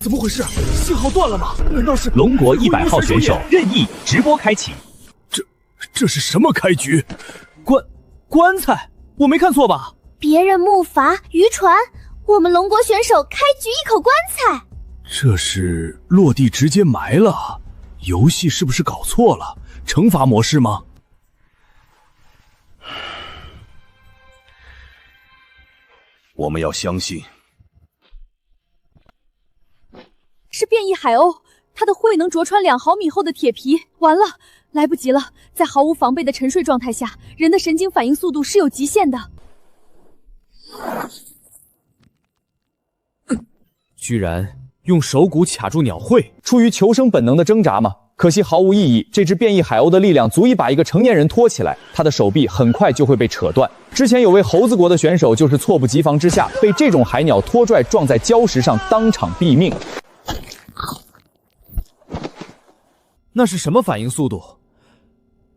怎么回事？信号断了吗？难道是龙国100号选手任意直播开启？这是什么开局？棺材，我没看错吧？别人木筏渔船，我们龙国选手开局一口棺材。这是落地直接埋了，游戏是不是搞错了？惩罚模式吗？我们要相信，是变异海鸥，它的喙能啄穿2毫米厚的铁皮。完了，来不及了！在毫无防备的沉睡状态下，人的神经反应速度是有极限的。居然用手骨卡住鸟喙，出于求生本能的挣扎吗？可惜毫无意义。这只变异海鸥的力量足以把一个成年人拖起来，他的手臂很快就会被扯断。之前有位猴子国的选手就是猝不及防之下被这种海鸟拖拽撞在礁石上，当场毙命。那是什么反应速度？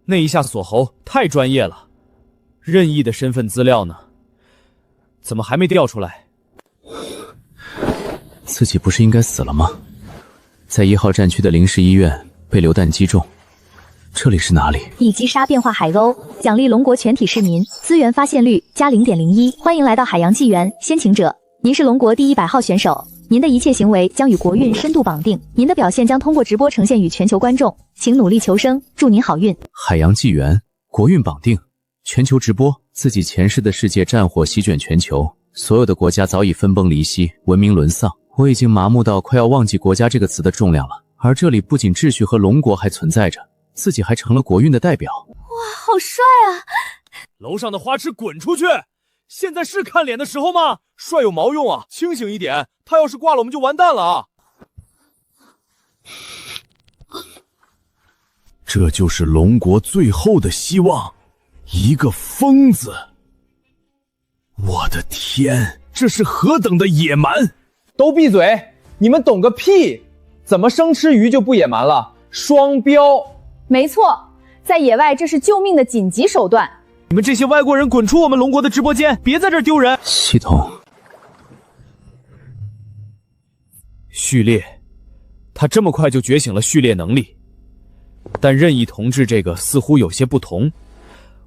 那一下锁喉太专业了。任意的身份资料呢？怎么还没调出来？自己不是应该死了吗？在1号战区的临时医院被榴弹击中，这里是哪里？已击杀变化海鸥，奖励龙国全体市民，资源发现率加0.01。欢迎来到海洋纪元，先行者，您是龙国第100号选手，您的一切行为将与国运深度绑定，您的表现将通过直播呈现与全球观众，请努力求生，祝您好运。海洋纪元，国运绑定，全球直播，自己前世的世界战火席卷全球，所有的国家早已分崩离析，文明沦丧。我已经麻木到快要忘记国家这个词的重量了，而这里不仅秩序和龙国还存在着，自己还成了国运的代表。哇，好帅啊！楼上的花痴滚出去！现在是看脸的时候吗？帅有毛用啊！清醒一点，他要是挂了我们就完蛋了啊！这就是龙国最后的希望，一个疯子！我的天，这是何等的野蛮！都闭嘴！你们懂个屁！怎么生吃鱼就不野蛮了？双标！没错，在野外这是救命的紧急手段。你们这些外国人滚出我们龙国的直播间，别在这儿丢人！系统序列，他这么快就觉醒了序列能力，但任意同志这个似乎有些不同，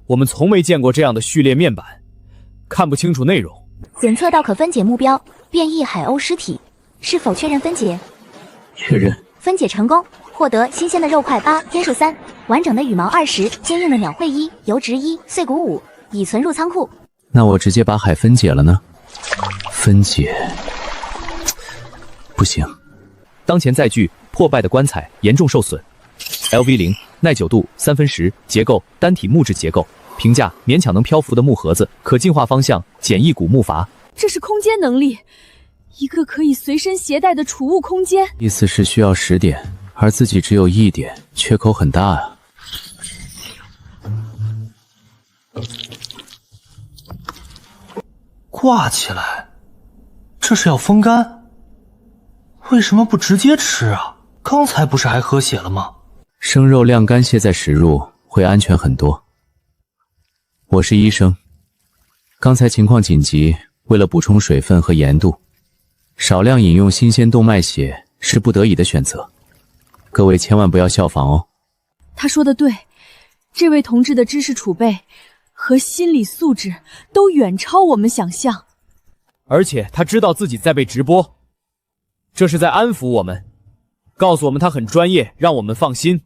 我们从没见过这样的序列面板，看不清楚内容。检测到可分解目标变异海鸥尸体，是否确认分解？确认。分解成功，获得新鲜的肉块8，天数3，完整的羽毛20，坚硬的鸟喙1，油脂1，碎骨5，已存入仓库。那我直接把海分解了呢？分解不行。当前载具破败的棺材严重受损 ，LV0 耐久度10/3，结构单体木质结构，评价勉强能漂浮的木盒子，可进化方向简易古木筏。这是空间能力，一个可以随身携带的储物空间。意思是需要10点，而自己只有1点，缺口很大啊。挂起来，这是要风干？为什么不直接吃啊？刚才不是还喝血了吗？生肉晾干卸再食入会安全很多。我是医生，刚才情况紧急，为了补充水分和盐度，少量饮用新鲜动脉血是不得已的选择。各位千万不要效仿哦。他说的对，这位同志的知识储备和心理素质都远超我们想象。而且他知道自己在被直播，这是在安抚我们，告诉我们他很专业，让我们放心。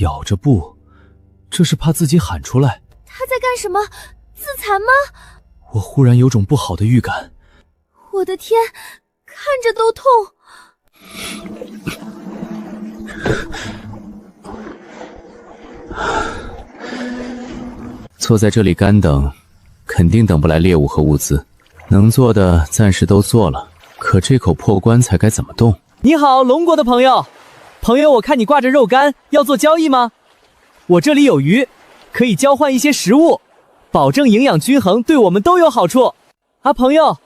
咬着不，这是怕自己喊出来。他在干什么？自残吗？我忽然有种不好的预感。我的天，看着都痛。坐在这里干等，肯定等不来猎物和物资，能做的暂时都做了，可这口破棺材该怎么动？你好，龙国的朋友，我看你挂着肉干，要做交易吗？我这里有鱼，可以交换一些食物，保证营养均衡，对我们都有好处。啊，朋友，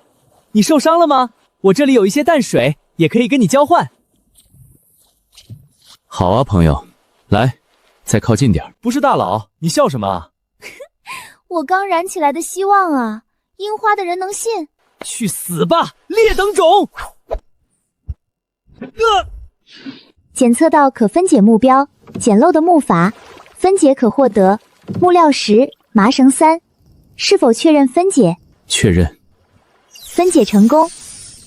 你受伤了吗？我这里有一些淡水，也可以跟你交换。好啊，朋友，来，再靠近点。不是大佬，你笑什么啊？我刚燃起来的希望啊，樱花的人能信？去死吧，劣等种！检测到可分解目标，简陋的木筏，分解可获得木料10、麻绳3，是否确认分解？确认。分解成功，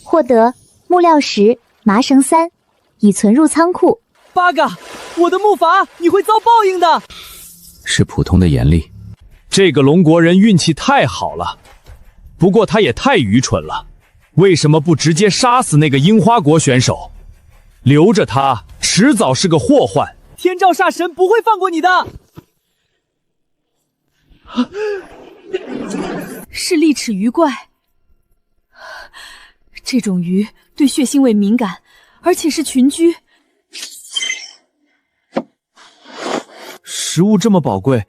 获得木料10、麻绳3，已存入仓库。八嘎，我的木筏，你会遭报应的！是普通的严厉。这个龙国人运气太好了，不过他也太愚蠢了，为什么不直接杀死那个樱花国选手？留着他，迟早是个祸患。天照煞神不会放过你的。是利齿鱼怪，这种鱼对血腥味敏感，而且是群居。食物这么宝贵，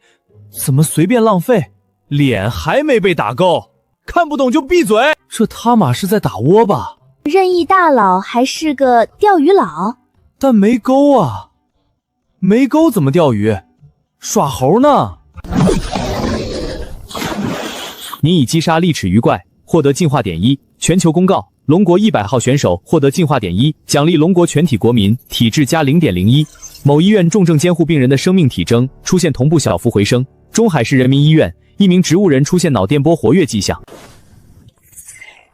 怎么随便浪费？脸还没被打够，看不懂就闭嘴！这他妈是在打窝吧？任意大佬还是个钓鱼佬？但没钩啊，没钩怎么钓鱼？耍猴呢？你已击杀利齿鱼怪，获得进化点1。全球公告：龙国100号选手获得进化点1，奖励龙国全体国民体质加0.01。某医院重症监护病人的生命体征出现同步小幅回升。中海市人民医院一名植物人出现脑电波活跃迹象。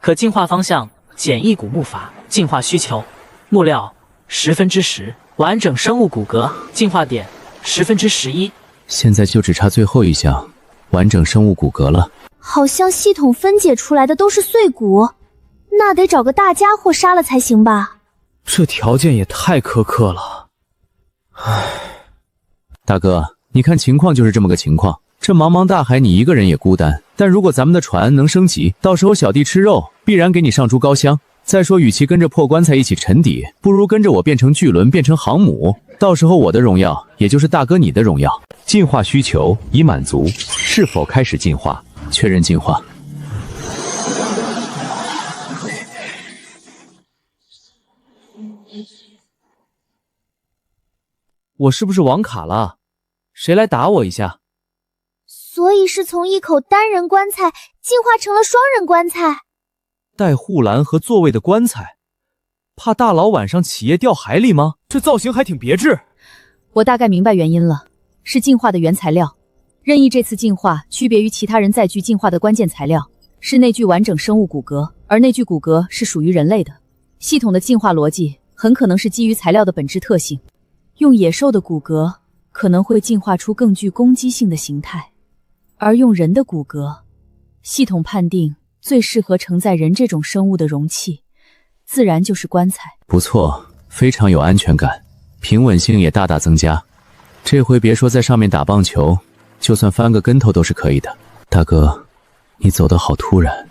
可进化方向：简易古木筏，进化需求：木料10%，完整生物骨骼，进化点11%。现在就只差最后一项，完整生物骨骼了。好像系统分解出来的都是碎骨，那得找个大家伙杀了才行吧？这条件也太苛刻了。唉，大哥，你看情况就是这么个情况。这茫茫大海，你一个人也孤单。但如果咱们的船能升级，到时候小弟吃肉，必然给你上猪高香。再说，与其跟着破棺材一起沉底，不如跟着我变成巨轮，变成航母。到时候我的荣耀，也就是大哥你的荣耀。进化需求已满足，是否开始进化？确认进化。我是不是网卡了？谁来打我一下？所以是从一口单人棺材进化成了双人棺材，带护栏和座位的棺材，怕大佬晚上起夜掉海里吗？这造型还挺别致。我大概明白原因了，是进化的原材料。任意这次进化区别于其他人载具进化的关键材料，是那具完整生物骨骼，而那具骨骼是属于人类的。系统的进化逻辑很可能是基于材料的本质特性，用野兽的骨骼可能会进化出更具攻击性的形态，而用人的骨骼，系统判定最适合承载人这种生物的容器，自然就是棺材。不错，非常有安全感，平稳性也大大增加。这回别说在上面打棒球，就算翻个跟头都是可以的。大哥，你走得好突然。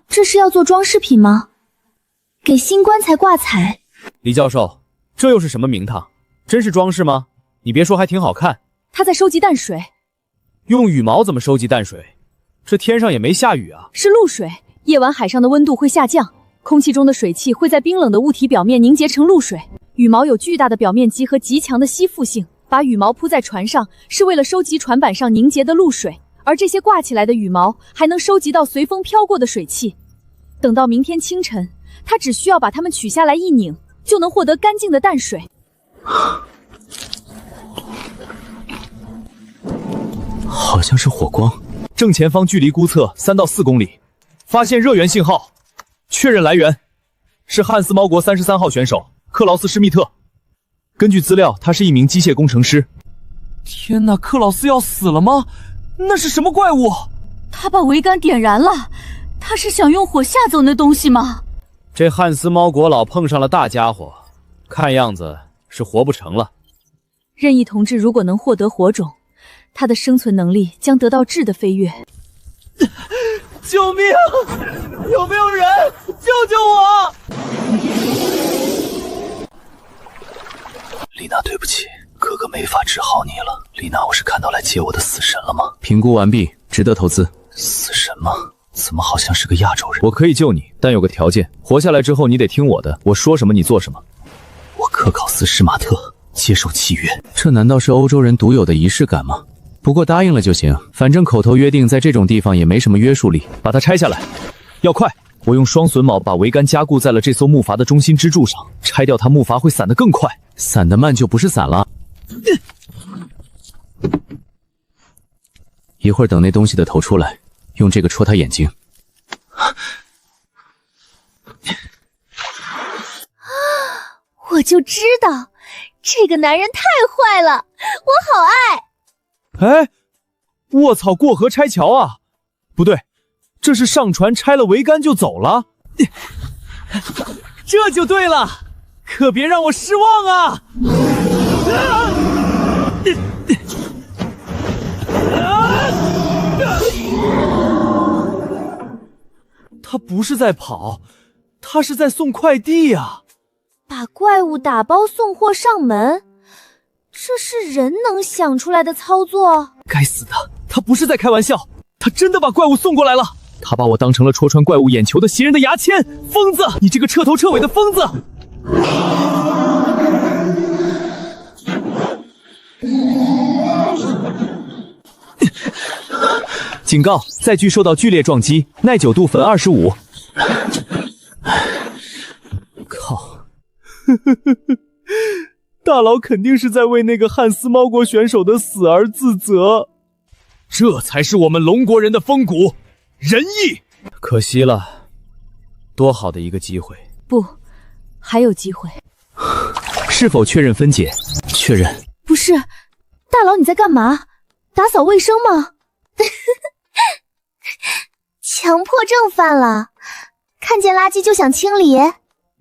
这是要做装饰品吗？给新棺材挂彩？李教授，这又是什么名堂？真是装饰吗？你别说，还挺好看。他在收集淡水。用羽毛怎么收集淡水？这天上也没下雨啊。是露水，夜晚海上的温度会下降，空气中的水汽会在冰冷的物体表面凝结成露水。羽毛有巨大的表面积和极强的吸附性，把羽毛铺在船上是为了收集船板上凝结的露水，而这些挂起来的羽毛还能收集到随风飘过的水汽。等到明天清晨，他只需要把它们取下来一拧，就能获得干净的淡水。好像是火光。正前方距离估测3到4公里，发现热源信号，确认来源是汉斯猫国33号选手克劳斯·施密特。根据资料，他是一名机械工程师。天哪，克劳斯要死了吗？那是什么怪物？他把桅杆点燃了，他是想用火吓走那东西吗？这汉斯猫国老碰上了大家伙，看样子是活不成了。任意同志如果能获得火种，他的生存能力将得到质的飞跃。救命！有没有人救救我？丽娜，对不起，哥哥没法治好你了。丽娜，我是看到来接我的死神了吗？评估完毕，值得投资。死神吗？怎么好像是个亚洲人？我可以救你，但有个条件，活下来之后你得听我的，我说什么你做什么。我科考斯·施马特，接受契约。这难道是欧洲人独有的仪式感吗？不过答应了就行，反正口头约定在这种地方也没什么约束力。把它拆下来，要快！我用双榫铆把桅杆加固在了这艘木筏的中心支柱上，拆掉它，木筏会散得更快。散得慢就不是散了。一会儿等那东西的头出来，用这个戳他眼睛。我就知道，这个男人太坏了，我好爱。哎，卧槽，过河拆桥啊！不对，这是上船拆了桅杆就走了。这就对了，可别让我失望啊！他不是在跑，他是在送快递呀！把怪物打包送货上门，这是人能想出来的操作？该死的，他不是在开玩笑，他真的把怪物送过来了。他把我当成了戳穿怪物眼球的袭人的牙签，疯子！你这个彻头彻尾的疯子！警告：载具受到剧烈撞击，耐久度-25%。靠！大佬肯定是在为那个汉斯猫国选手的死而自责。这才是我们龙国人的风骨，仁义。可惜了，多好的一个机会！不，还有机会。是否确认分解？确认。不是，大佬你在干嘛？打扫卫生吗？强迫症犯了，看见垃圾就想清理。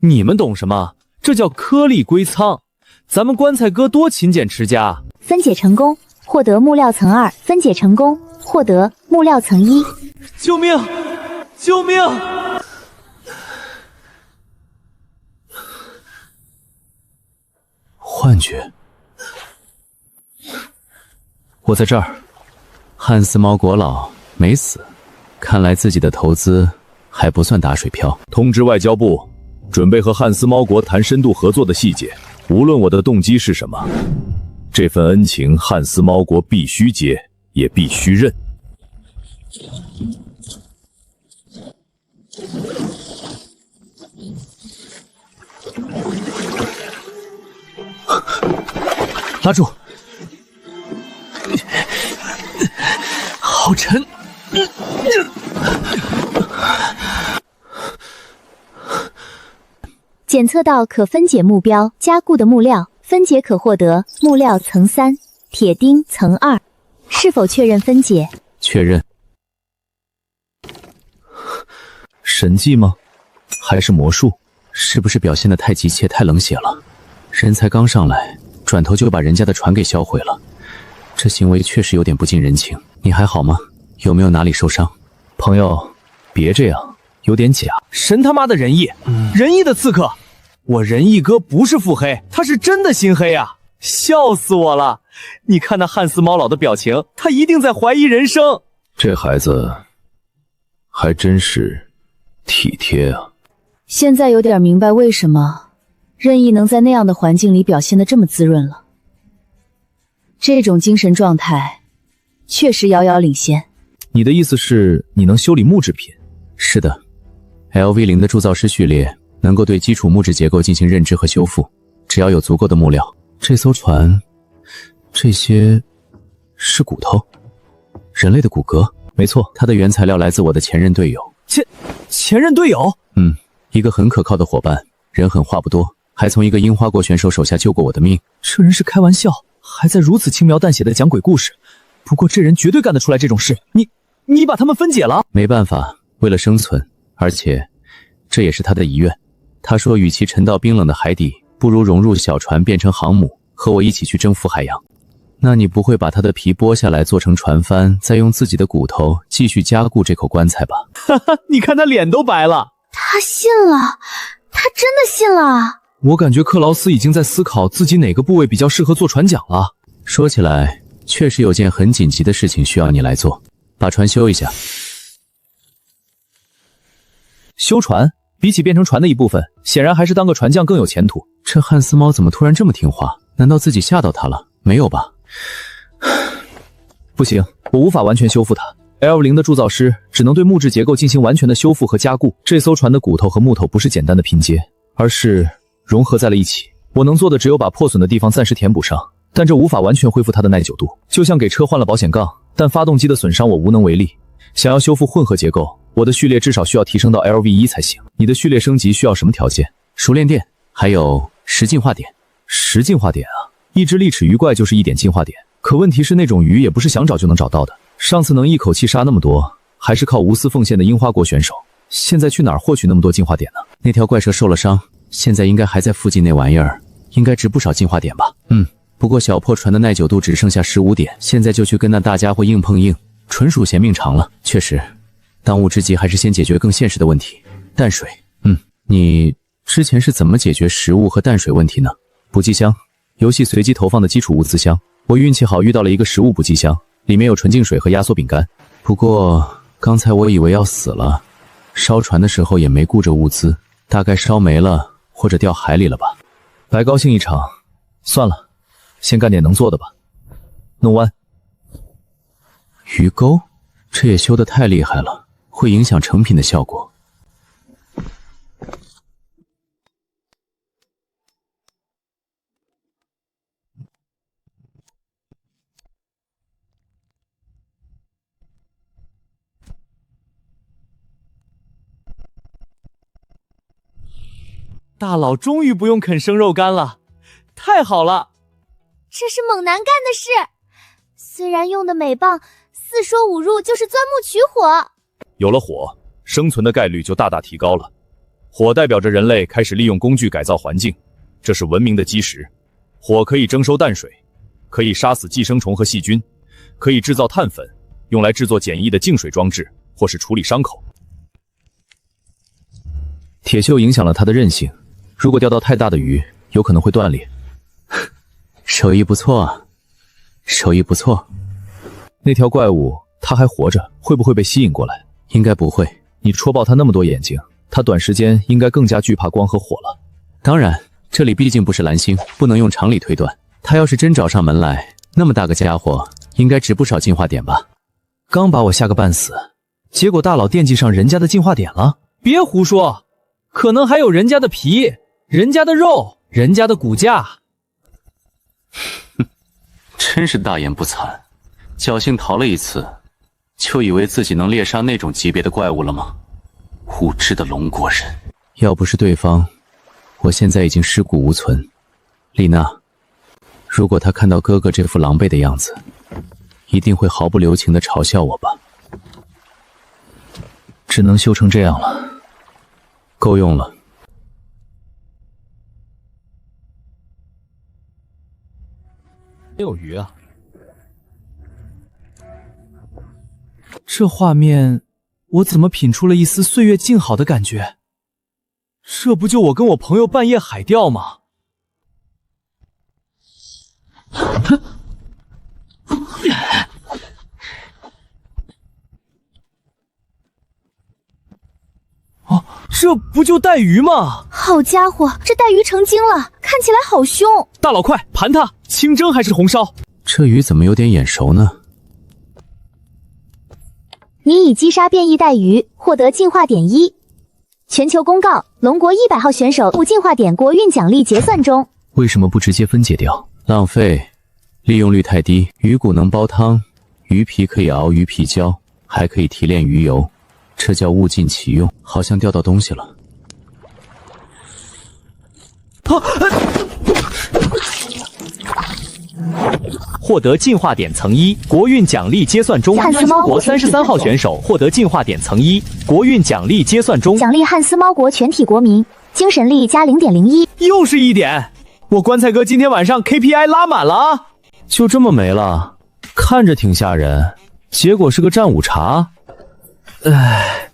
你们懂什么？这叫颗粒归仓。咱们棺材哥多勤俭持家。分解成功，获得木料层2；分解成功，获得木料层1。救命！救命！幻觉。我在这儿。汉斯猫国老没死，看来自己的投资还不算打水漂。通知外交部，准备和汉斯猫国谈深度合作的细节。无论我的动机是什么，这份恩情汉斯猫国必须结，也必须认。拉住！好沉！检测到可分解目标加固的木料，分解可获得木料层3、铁钉层2。是否确认分解？确认。神迹吗？还是魔术？是不是表现得太急切、太冷血了？人才刚上来，转头就把人家的船给销毁了，这行为确实有点不近人情。你还好吗？有没有哪里受伤？朋友，别这样，有点假。神他妈的仁义，仁义的刺客！我仁义哥不是腹黑，他是真的心黑啊！笑死我了！你看那汉斯猫老的表情，他一定在怀疑人生。这孩子还真是体贴啊！现在有点明白为什么任意能在那样的环境里表现得这么滋润了。这种精神状态确实遥遥领先。你的意思是你能修理木制品？是的 ，LV0的铸造师序列能够对基础木质结构进行认知和修复，只要有足够的木料。这艘船，这些是骨头，人类的骨骼。没错，它的原材料来自我的前任队友。前任队友？一个很可靠的伙伴，人狠话不多，还从一个樱花国选手手下救过我的命。这人是开玩笑，还在如此轻描淡写的讲鬼故事。不过这人绝对干得出来这种事。你把他们分解了？没办法，为了生存，而且这也是他的遗愿。他说与其沉到冰冷的海底，不如融入小船变成航母，和我一起去征服海洋。那你不会把他的皮剥下来做成船帆，再用自己的骨头继续加固这口棺材吧？哈哈，你看他脸都白了。他信了，他真的信了。我感觉克劳斯已经在思考自己哪个部位比较适合做船桨了。说起来，确实有件很紧急的事情需要你来做，把船修一下。修船比起变成船的一部分，显然还是当个船匠更有前途。这汉斯猫怎么突然这么听话？难道自己吓到他了？没有吧？不行，我无法完全修复它。L0的铸造师只能对木质结构进行完全的修复和加固。这艘船的骨头和木头不是简单的拼接，而是融合在了一起。我能做的只有把破损的地方暂时填补上，但这无法完全恢复它的耐久度。就像给车换了保险杠，但发动机的损伤我无能为力。想要修复混合结构，我的序列至少需要提升到 LV1 才行。你的序列升级需要什么条件？熟练点，还有10进化点。10进化点啊！一只利齿鱼怪就是1点进化点，可问题是那种鱼也不是想找就能找到的。上次能一口气杀那么多，还是靠无私奉献的樱花国选手。现在去哪儿获取那么多进化点呢？那条怪蛇受了伤，现在应该还在附近那玩意儿，应该值不少进化点吧？不过小破船的耐久度只剩下15点，现在就去跟那大家伙硬碰硬，纯属嫌命长了。确实，当务之急还是先解决更现实的问题——淡水。你之前是怎么解决食物和淡水问题呢？补给箱，游戏随机投放的基础物资箱。我运气好遇到了一个食物补给箱，里面有纯净水和压缩饼干。不过刚才我以为要死了，烧船的时候也没顾着物资，大概烧没了或者掉海里了吧。白高兴一场，算了，先干点能做的吧。弄弯。鱼钩，这也修得太厉害了，会影响成品的效果。大佬终于不用啃生肉干了，太好了！这是猛男干的事。虽然用的美棒四说五入就是钻木取火，有了火，生存的概率就大大提高了。火代表着人类开始利用工具改造环境，这是文明的基石。火可以征收淡水，可以杀死寄生虫和细菌，可以制造碳粉，用来制作简易的净水装置或是处理伤口。铁锈影响了它的韧性，如果钓到太大的鱼，有可能会断裂。手艺不错啊，手艺不错。那条怪物它还活着，会不会被吸引过来？应该不会。你戳爆它那么多眼睛，它短时间应该更加惧怕光和火了。当然，这里毕竟不是蓝星，不能用常理推断。它要是真找上门来，那么大个家伙，应该值不少进化点吧？刚把我吓个半死，结果大佬惦记上人家的进化点了。别胡说，可能还有人家的皮、人家的肉、人家的骨架。真是大言不惭，侥幸逃了一次，就以为自己能猎杀那种级别的怪物了吗？无知的龙国人！要不是对方，我现在已经尸骨无存。丽娜，如果他看到哥哥这副狼狈的样子，一定会毫不留情地嘲笑我吧？只能修成这样了，够用了。没有鱼啊！这画面，我怎么品出了一丝岁月静好的感觉？这不就我跟我朋友半夜海钓吗？哦，这不就带鱼吗？好家伙，这带鱼成精了，看起来好凶！大佬快盘它！清蒸还是红烧？这鱼怎么有点眼熟呢？你已击杀变异带鱼，获得进化点1。全球公告：龙国100号选手5进化点国运奖励结算中。为什么不直接分解掉？浪费，利用率太低。鱼骨能煲汤，鱼皮可以熬鱼皮胶，还可以提炼鱼油，这叫物尽其用。好像钓到东西了。获得进化点层1，国运奖励结算中。汉斯猫国33号选手获得进化点层1，国运奖励结算中。奖励汉斯猫国全体国民精神力加0.01，又是1点。我棺材哥今天晚上 KPI 拉满了啊！就这么没了，看着挺吓人，结果是个战五茶。唉，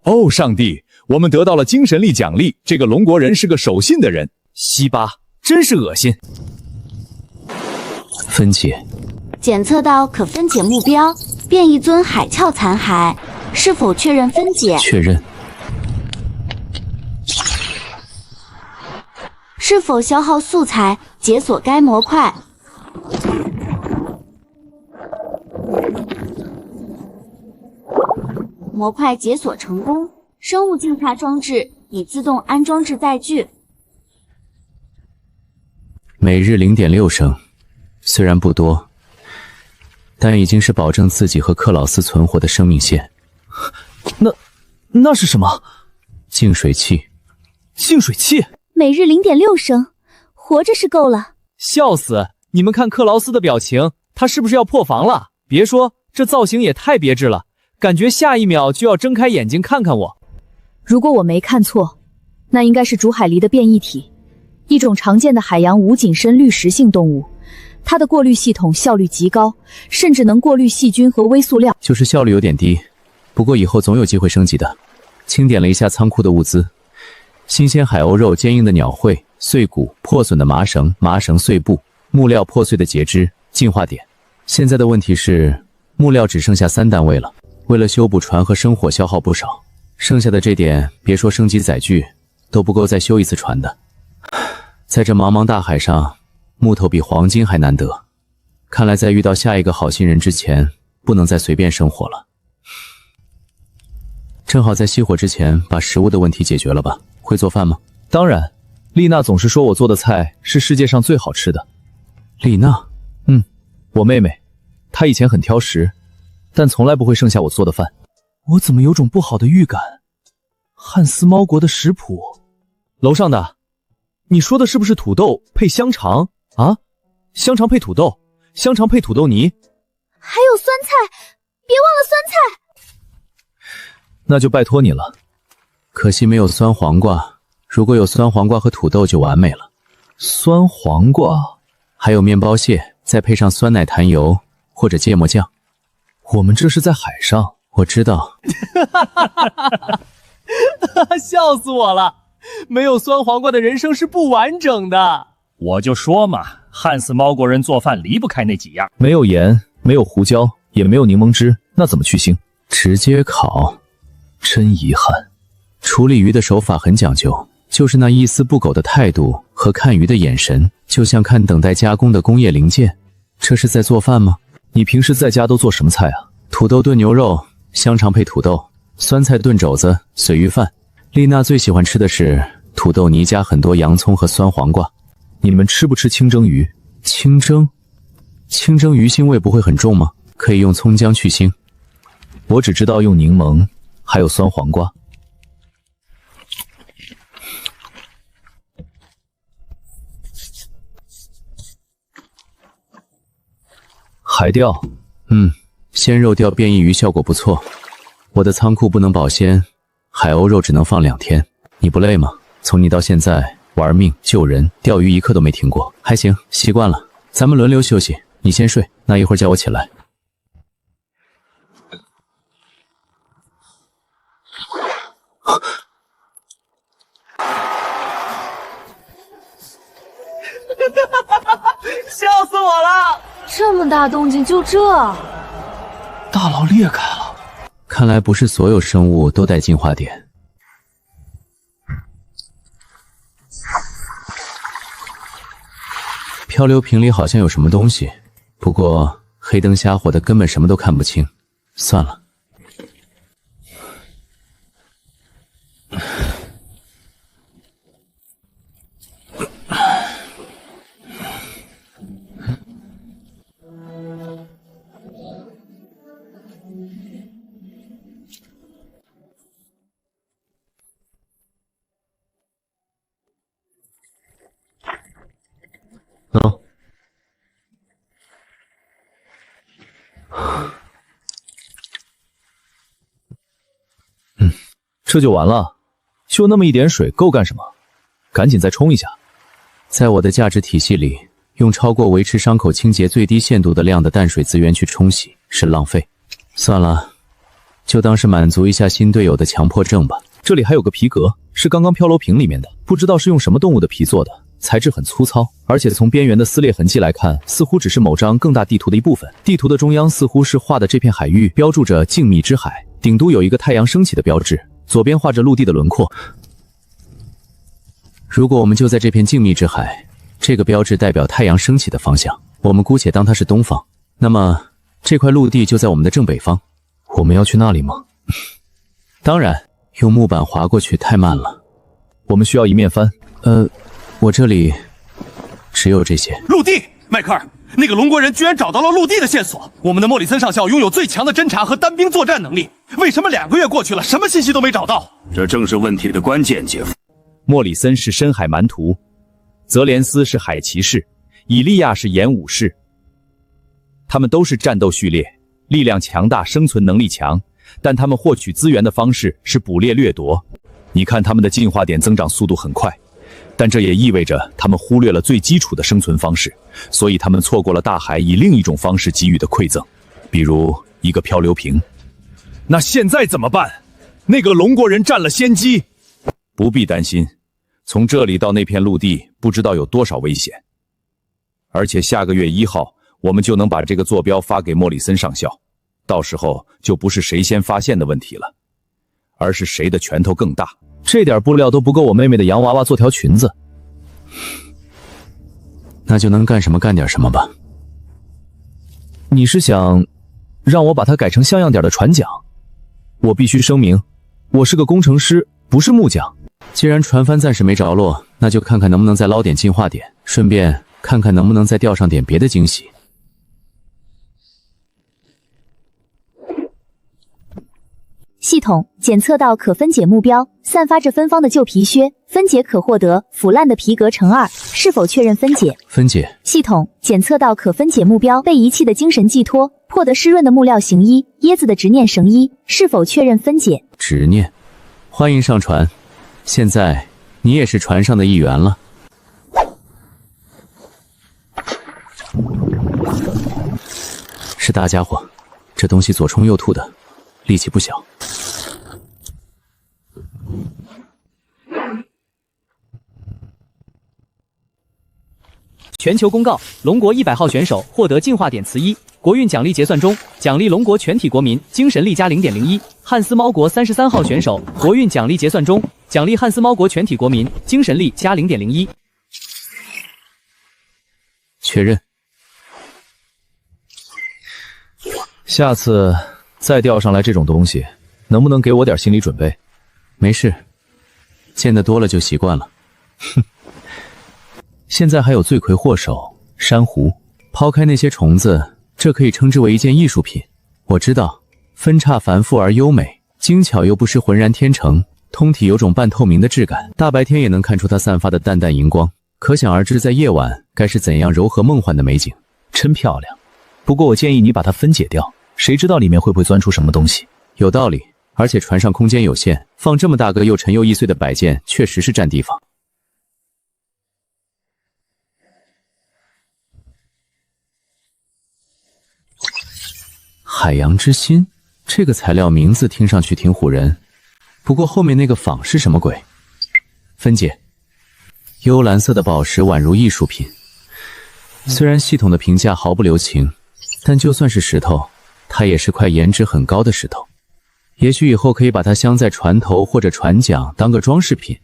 哦，上帝，我们得到了精神力奖励。这个龙国人是个守信的人。西巴，真是恶心。分解，检测到可分解目标变异尊海鞘残骸，是否确认分解？确认。是否消耗素材解锁该模块？模块解锁成功，生物净化装置已自动安装至载具。每日0.6升，虽然不多，但已经是保证自己和克劳斯存活的生命线。那是什么？净水器。净水器？每日0.6升，活着是够了。笑死！你们看克劳斯的表情，他是不是要破防了？别说，这造型也太别致了，感觉下一秒就要睁开眼睛看看我。如果我没看错，那应该是竹海狸的变异体，一种常见的海洋无紧身滤食性动物。它的过滤系统效率极高，甚至能过滤细菌和微塑料。就是效率有点低，不过以后总有机会升级的。清点了一下仓库的物资，新鲜海鸥肉、坚硬的鸟喙、碎骨、破损的麻绳、麻绳碎布、木料破碎的截肢、进化点。现在的问题是，木料只剩下3单位了，为了修补船和生火消耗不少，剩下的这点别说升级载具，都不够再修一次船的。在这茫茫大海上，木头比黄金还难得，看来在遇到下一个好心人之前，不能再随便生火了。正好在熄火之前把食物的问题解决了吧？会做饭吗？当然，丽娜总是说我做的菜是世界上最好吃的。丽娜？我妹妹，她以前很挑食，但从来不会剩下我做的饭。我怎么有种不好的预感？汉斯猫国的食谱，楼上的，你说的是不是土豆配香肠啊？香肠配土豆，香肠配土豆泥，还有酸菜，别忘了酸菜。那就拜托你了。可惜没有酸黄瓜，如果有酸黄瓜和土豆就完美了。酸黄瓜，还有面包屑，再配上酸奶坛油或者芥末酱。我们这是在海上，我知道。笑死我了！没有酸黄瓜的人生是不完整的。我就说嘛，汉斯猫国人做饭离不开那几样，没有盐，没有胡椒，也没有柠檬汁，那怎么去腥？直接烤，真遗憾。处理鱼的手法很讲究，就是那一丝不苟的态度和看鱼的眼神，就像看等待加工的工业零件。这是在做饭吗？你平时在家都做什么菜啊？土豆炖牛肉，香肠配土豆，酸菜炖肘子，髓鱼饭。丽娜最喜欢吃的是土豆泥加很多洋葱和酸黄瓜。你们吃不吃清蒸鱼？清蒸鱼腥味不会很重吗？可以用葱姜去腥。我只知道用柠檬，还有酸黄瓜。海钓，鲜肉钓变异鱼效果不错。我的仓库不能保鲜，海鸥肉只能放2天。你不累吗？从你到现在玩命救人，钓鱼一刻都没停过。还行，习惯了。咱们轮流休息，你先睡，那一会儿叫我起来。笑死我了！这么大动静就这？大脑裂开了。看来不是所有生物都带进化点。漂流瓶里好像有什么东西，不过黑灯瞎火的根本什么都看不清。算了。这就完了？就那么一点水够干什么？赶紧再冲一下。在我的价值体系里，用超过维持伤口清洁最低限度的量的淡水资源去冲洗是浪费。算了，就当是满足一下新队友的强迫症吧。这里还有个皮革，是刚刚漂流瓶里面的，不知道是用什么动物的皮做的，材质很粗糙，而且从边缘的撕裂痕迹来看，似乎只是某张更大地图的一部分。地图的中央似乎是画的这片海域，标注着静谧之海，顶都有一个太阳升起的标志，左边画着陆地的轮廓。如果我们就在这片静谧之海，这个标志代表太阳升起的方向，我们姑且当它是东方，那么这块陆地就在我们的正北方。我们要去那里吗？当然，用木板划过去太慢了，我们需要一面帆。我这里只有这些。陆地，迈克尔，那个龙国人居然找到了陆地的线索。我们的莫里森上校拥有最强的侦察和单兵作战能力，为什么2个月过去了，什么信息都没找到？这正是问题的关键，姐夫。莫里森是深海蛮徒，泽连斯是海骑士，以利亚是演武士。他们都是战斗序列，力量强大，生存能力强，但他们获取资源的方式是捕猎掠夺。你看他们的进化点增长速度很快，但这也意味着他们忽略了最基础的生存方式，所以他们错过了大海以另一种方式给予的馈赠，比如一个漂流瓶。那现在怎么办？那个龙国人占了先机。不必担心，从这里到那片陆地不知道有多少危险，而且下个月1号我们就能把这个坐标发给莫里森上校，到时候就不是谁先发现的问题了，而是谁的拳头更大。这点布料都不够我妹妹的洋娃娃做条裙子，那就能干什么干点什么吧。你是想让我把它改成像样点的船桨？我必须声明，我是个工程师，不是木匠。既然船帆暂时没着落，那就看看能不能再捞点进化点，顺便看看能不能再钓上点别的惊喜。系统检测到可分解目标，散发着芬芳的旧皮靴，分解可获得腐烂的皮革乘2，是否确认分解？分解。系统检测到可分解目标，被遗弃的精神寄托，破得湿润的木料行衣，椰子的执念绳衣，是否确认分解？执念。欢迎上船，现在你也是船上的一员了。是大家伙，这东西左冲右吐的，力气不小。全球公告：龙国100号选手获得进化点词1，国运奖励结算中，奖励龙国全体国民精神力加0.01。汉斯猫国33号选手国运奖励结算中，奖励汉斯猫国全体国民精神力加0.01。确认。下次再钓上来这种东西，能不能给我点心理准备？没事，见得多了就习惯了。哼。现在还有罪魁祸首珊瑚，抛开那些虫子，这可以称之为一件艺术品。我知道，分叉繁复而优美，精巧又不失浑然天成，通体有种半透明的质感，大白天也能看出它散发的淡淡荧光，可想而知在夜晚该是怎样柔和梦幻的美景。真漂亮，不过我建议你把它分解掉，谁知道里面会不会钻出什么东西。有道理，而且船上空间有限，放这么大个又沉又易碎的摆件确实是占地方。海洋之心，这个材料名字听上去挺唬人，不过后面那个仿是什么鬼？分解。幽蓝色的宝石宛如艺术品，虽然系统的评价毫不留情，但就算是石头，它也是块颜值很高的石头。也许以后可以把它镶在船头或者船桨当个装饰品。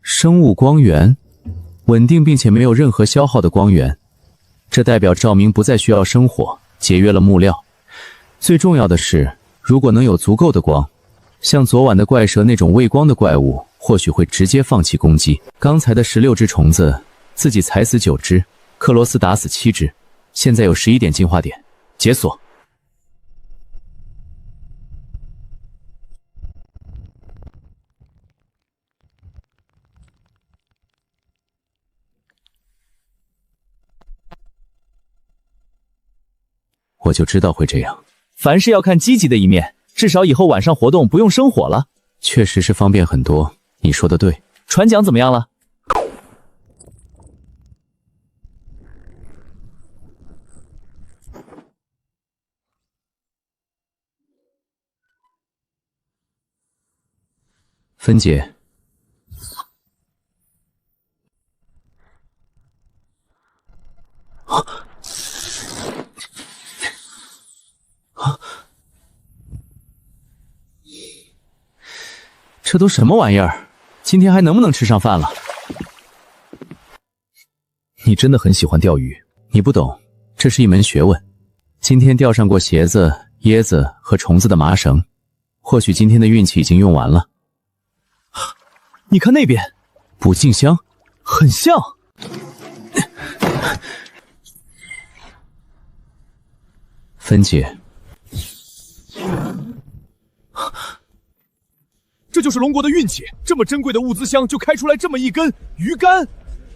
生物光源，稳定并且没有任何消耗的光源，这代表照明不再需要生火，节约了木料。最重要的是，如果能有足够的光，像昨晚的怪蛇那种畏光的怪物，或许会直接放弃攻击。刚才的16只虫子，自己踩死9只，克罗斯打死7只，现在有11点进化点，解锁。我就知道会这样。凡事要看积极的一面，至少以后晚上活动不用生火了。确实是方便很多，你说的对。船桨怎么样了？分解。这都什么玩意儿？今天还能不能吃上饭了？你真的很喜欢钓鱼，你不懂，这是一门学问。今天钓上过鞋子、椰子和虫子的麻绳，或许今天的运气已经用完了。你看那边，捕静香，很像。芬姐，这就是龙国的运气，这么珍贵的物资箱就开出来这么一根鱼竿。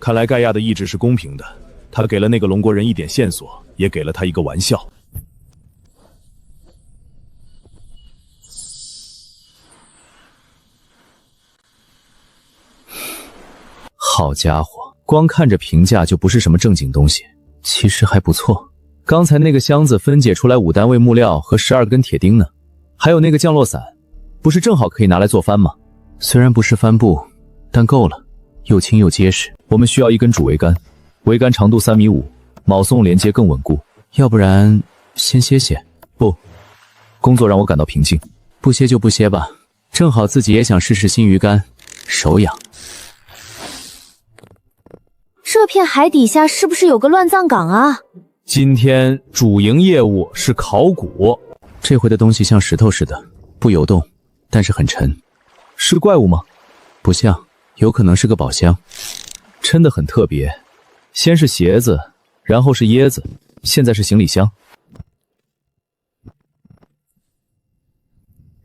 看来盖亚的意志是公平的，他给了那个龙国人一点线索，也给了他一个玩笑。好家伙，光看着评价就不是什么正经东西，其实还不错。刚才那个箱子分解出来5单位木料和12根铁钉呢，还有那个降落伞，不是正好可以拿来做帆吗？虽然不是帆布，但够了，又轻又结实。我们需要一根主桅杆，桅杆长度3.5米，铆送连接更稳固。要不然先歇歇？不，工作让我感到平静，不歇就不歇吧。正好自己也想试试新鱼竿，手痒。这片海底下是不是有个乱葬岗啊？今天主营业务是考古，这回的东西像石头似的，不游动，但是很沉。是怪物吗？不像，有可能是个宝箱。真的很特别，先是鞋子，然后是椰子，现在是行李箱。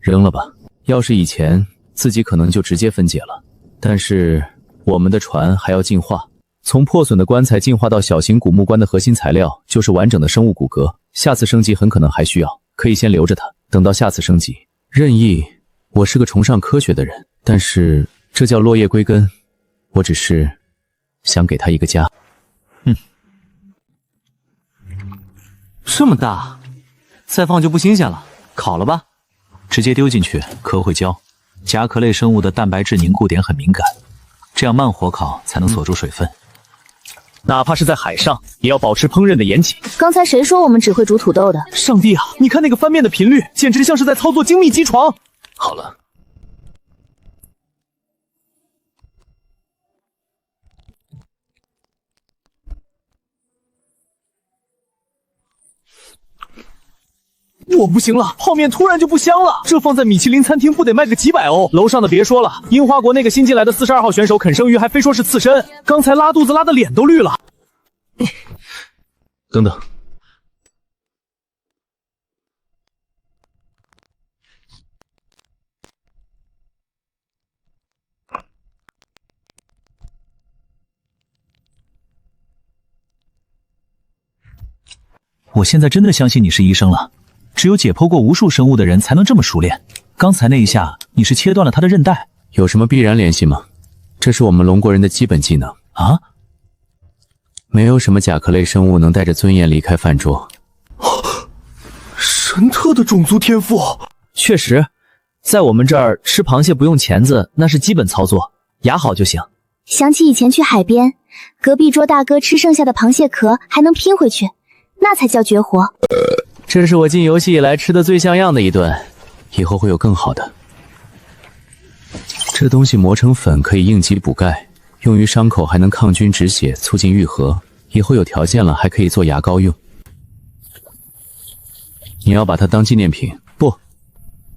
扔了吧，要是以前自己可能就直接分解了，但是我们的船还要进化。从破损的棺材进化到小型古木棺的核心材料就是完整的生物骨骼，下次升级很可能还需要，可以先留着它，等到下次升级。任意，我是个崇尚科学的人，但是这叫落叶归根，我只是想给他一个家。这么大，再放就不新鲜了，烤了吧？直接丢进去，壳会焦。甲壳类生物的蛋白质凝固点很敏感，这样慢火烤才能锁住水分。哪怕是在海上，也要保持烹饪的严谨。刚才谁说我们只会煮土豆的？上帝啊！你看那个翻面的频率，简直像是在操作精密机床。好了，我不行了，泡面突然就不香了，这放在米其林餐厅不得卖个几百欧？楼上的别说了，樱花国那个新进来的42号选手肯生鱼，还非说是刺身，刚才拉肚子拉的脸都绿了。等等，我现在真的相信你是医生了。只有解剖过无数生物的人才能这么熟练。刚才那一下，你是切断了他的韧带，有什么必然联系吗？这是我们龙国人的基本技能啊！没有什么甲壳类生物能带着尊严离开饭桌。神特的种族天赋，确实，在我们这儿吃螃蟹不用钳子，那是基本操作，牙好就行。想起以前去海边，隔壁桌大哥吃剩下的螃蟹壳还能拼回去，那才叫绝活。这是我进游戏以来吃的最像样的一顿，以后会有更好的。这东西磨成粉可以应急补钙，用于伤口还能抗菌止血，促进愈合。以后有条件了还可以做牙膏用。你要把它当纪念品？不，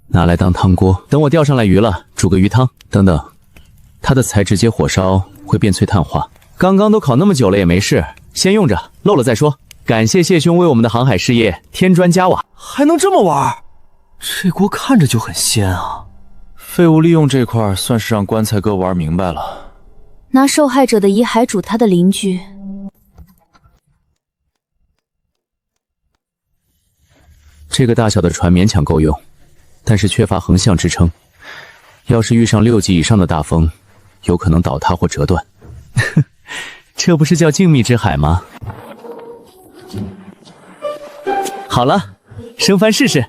拿来当汤锅。等我钓上来鱼了，煮个鱼汤。等等，它的材直接火烧会变脆碳化。刚刚都烤那么久了也没事，先用着，漏了再说。感谢谢兄为我们的航海事业添砖加瓦。还能这么玩？这锅看着就很鲜啊！废物利用这块算是让棺材哥玩明白了。拿受害者的遗骸煮他的邻居。这个大小的船勉强够用，但是缺乏横向支撑。要是遇上6级以上的大风，有可能倒塌或折断。这不是叫静谧之海吗？好了，生番试试。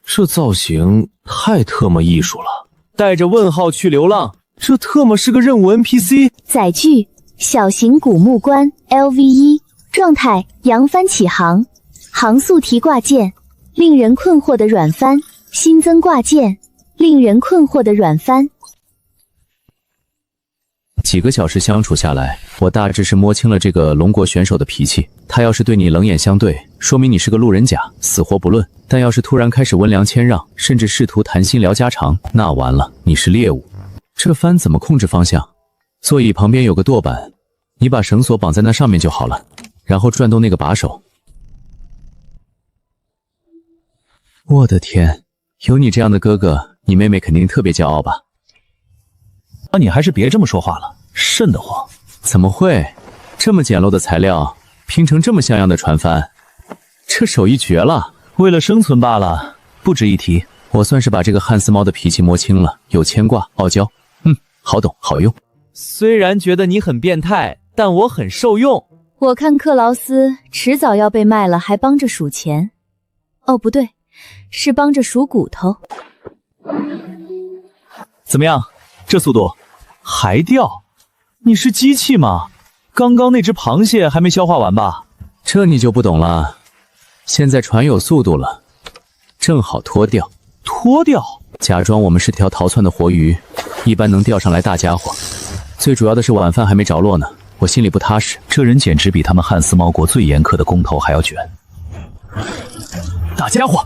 这造型太特么艺术了！带着问号去流浪，这特么是个任务 NPC。载具：小型古木棺 LV1，状态：扬帆起航，航速提挂件令人困惑的软帆，新增挂件，令人困惑的软帆。几个小时相处下来，我大致是摸清了这个龙国选手的脾气。他要是对你冷眼相对，说明你是个路人甲，死活不论；但要是突然开始温良谦让，甚至试图谈心聊家常，那完了，你是猎物。这帆怎么控制方向？座椅旁边有个舵板，你把绳索绑在那上面就好了，然后转动那个把手。我的天，有你这样的哥哥，你妹妹肯定特别骄傲吧？那你还是别这么说话了，瘆得慌。怎么会？这么简陋的材料拼成这么像样的船帆，这手艺绝了。为了生存罢了，不值一提。我算是把这个汉斯猫的脾气摸清了，有牵挂，傲娇，好懂好用。虽然觉得你很变态，但我很受用。我看克劳斯迟早要被卖了，还帮着数钱。哦，不对，是帮着数骨头。怎么样，这速度还掉？你是机器吗？刚刚那只螃蟹还没消化完吧？这你就不懂了。现在船有速度了，正好脱掉。脱掉？假装我们是条逃窜的活鱼，一般能钓上来大家伙。最主要的是晚饭还没着落呢，我心里不踏实。这人简直比他们汉斯猫国最严苛的工头还要卷。大家伙，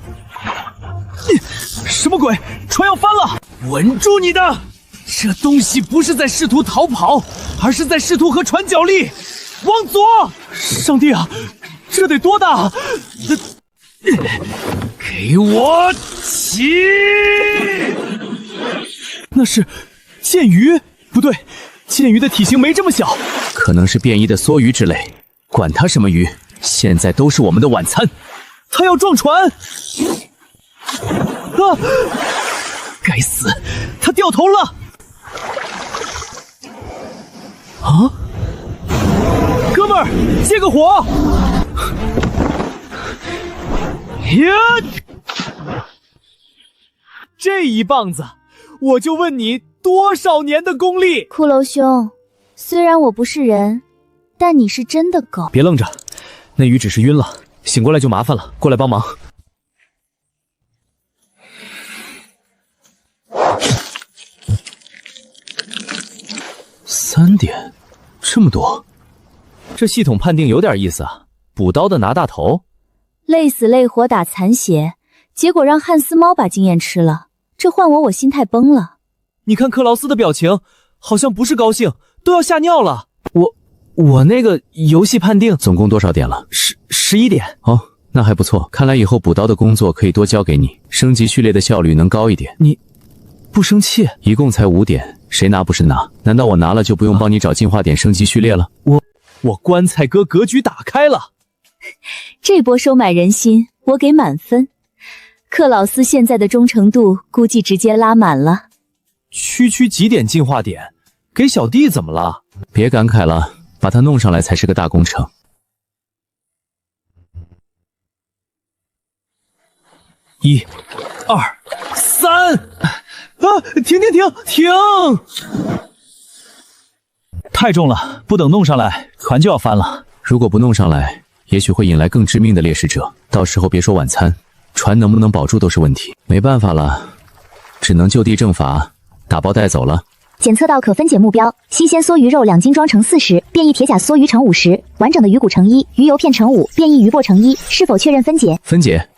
什么鬼？船要翻了！稳住你的！这东西不是在试图逃跑，而是在试图和船角力。往左！上帝啊，这得多大？给我起！那是剑鱼？不对，剑鱼的体型没这么小，可能是变异的梭鱼之类。管它什么鱼，现在都是我们的晚餐。他要撞船！啊！该死，他掉头了！啊！哥们儿，借个火！呀！这一棒子，我就问你多少年的功力？骷髅兄，虽然我不是人，但你是真的狗。别愣着，那鱼只是晕了，醒过来就麻烦了。过来帮忙。3点，这么多。这系统判定有点意思啊，补刀的拿大头。累死累活打残血，结果让汉斯猫把经验吃了，这换我心态崩了。你看克劳斯的表情，好像不是高兴，都要吓尿了。我那个游戏判定总共多少点了？11点。哦，那还不错，看来以后补刀的工作可以多交给你，升级序列的效率能高一点。你不生气？一共才5点，谁拿不是拿？难道我拿了就不用帮你找进化点升级序列了？我棺材哥格局打开了。这波收买人心，我给满分。克劳斯现在的忠诚度估计直接拉满了。区几点进化点？给小弟怎么了？别感慨了，把他弄上来才是个大工程。1、2、3，停！太重了，不等弄上来，船就要翻了。如果不弄上来，也许会引来更致命的猎食者，到时候别说晚餐，船能不能保住都是问题。没办法了，只能就地正法，打包带走了。检测到可分解目标：新鲜梭鱼肉2斤装成40，变异铁甲梭鱼乘50，完整的鱼骨乘1，鱼油片乘5，变异鱼柏乘1。是否确认分解？分解。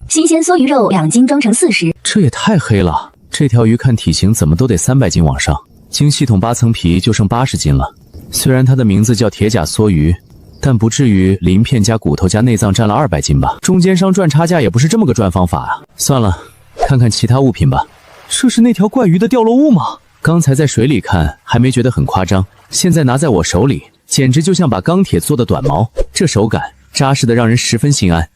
新鲜梭鱼肉2斤装成40，这也太黑了。这条鱼看体型怎么都得300斤往上，经系统8层皮就剩80斤了。虽然它的名字叫铁甲梭鱼，但不至于鳞片加骨头加内脏占了200斤吧？中间商赚差价也不是这么个赚方法啊！算了，看看其他物品吧。这是那条怪鱼的掉落物吗？刚才在水里看还没觉得很夸张，现在拿在我手里，简直就像把钢铁做的短矛，这手感扎实的让人十分心安。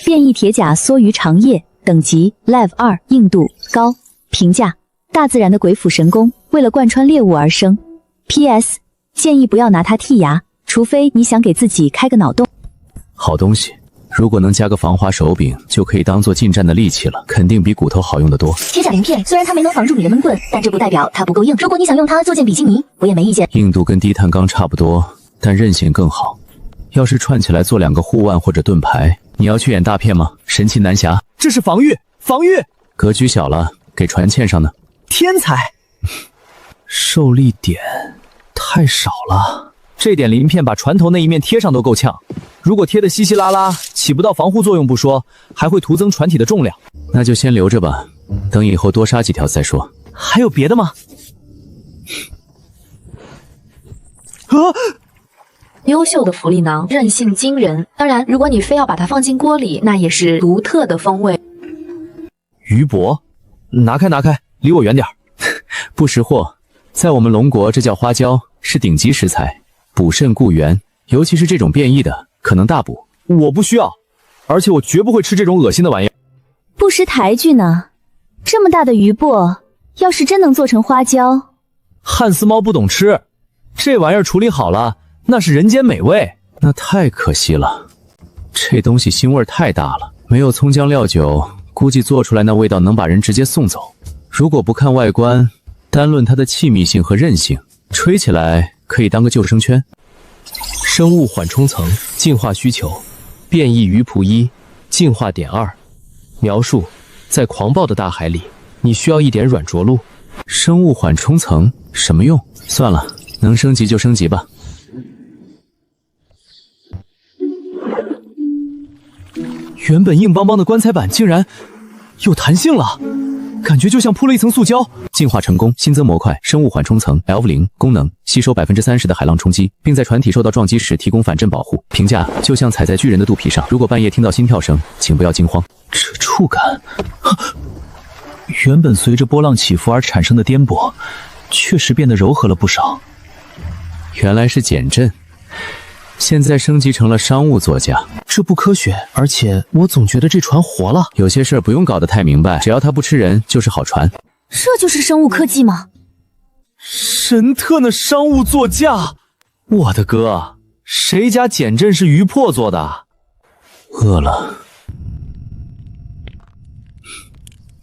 变异铁甲梭鱼长叶，等级 Lev 2，硬度高。评价：大自然的鬼斧神工，为了贯穿猎物而生。PS 建议不要拿它剔牙，除非你想给自己开个脑洞。好东西，如果能加个防滑手柄，就可以当做近战的利器了，肯定比骨头好用得多。铁甲鳞片虽然它没能防住你的闷棍，但这不代表它不够硬。如果你想用它做件比基尼，我也没意见。硬度跟低碳钢差不多，但韧性更好。要是串起来做2个护腕或者盾牌，你要去演大片吗？神奇男侠，这是防御，防御。格局小了，给船嵌上呢。天才，受力点太少了，这点鳞片把船头那一面贴上都够呛。如果贴得稀稀拉拉，起不到防护作用不说，还会徒增船体的重量。那就先留着吧，等以后多杀几条再说。还有别的吗？优秀的福利囊，韧性惊人。当然，如果你非要把它放进锅里，那也是独特的风味。鱼帛，拿开拿开，离我远点。不识货，在我们龙国这叫花椒，是顶级食材，补肾固元，尤其是这种变异的，可能大补。我不需要，而且我绝不会吃这种恶心的玩意儿。不识抬举呢，这么大的鱼帛，要是真能做成花椒，汉斯猫不懂吃，这玩意儿处理好了，那是人间美味。那太可惜了，这东西腥味太大了，没有葱姜料酒，估计做出来那味道能把人直接送走。如果不看外观，单论它的气密性和韧性，吹起来可以当个救生圈。生物缓冲层进化需求：变异鱼仆1，进化点2。描述：在狂暴的大海里，你需要一点软着陆。生物缓冲层什么用？算了，能升级就升级吧。原本硬邦邦的棺材板竟然有弹性了，感觉就像铺了一层塑胶。进化成功，新增模块生物缓冲层 L0， 功能吸收30%的海浪冲击，并在船体受到撞击时提供反震保护。评价：就像踩在巨人的肚皮上。如果半夜听到心跳声，请不要惊慌。这触感，原本随着波浪起伏而产生的颠簸，确实变得柔和了不少。原来是减震，现在升级成了商务座驾。这不科学，而且我总觉得这船活了。有些事儿不用搞得太明白，只要它不吃人就是好船。这就是生物科技吗？神特的商务座驾，我的哥，谁家减震是鱼魄做的？饿了。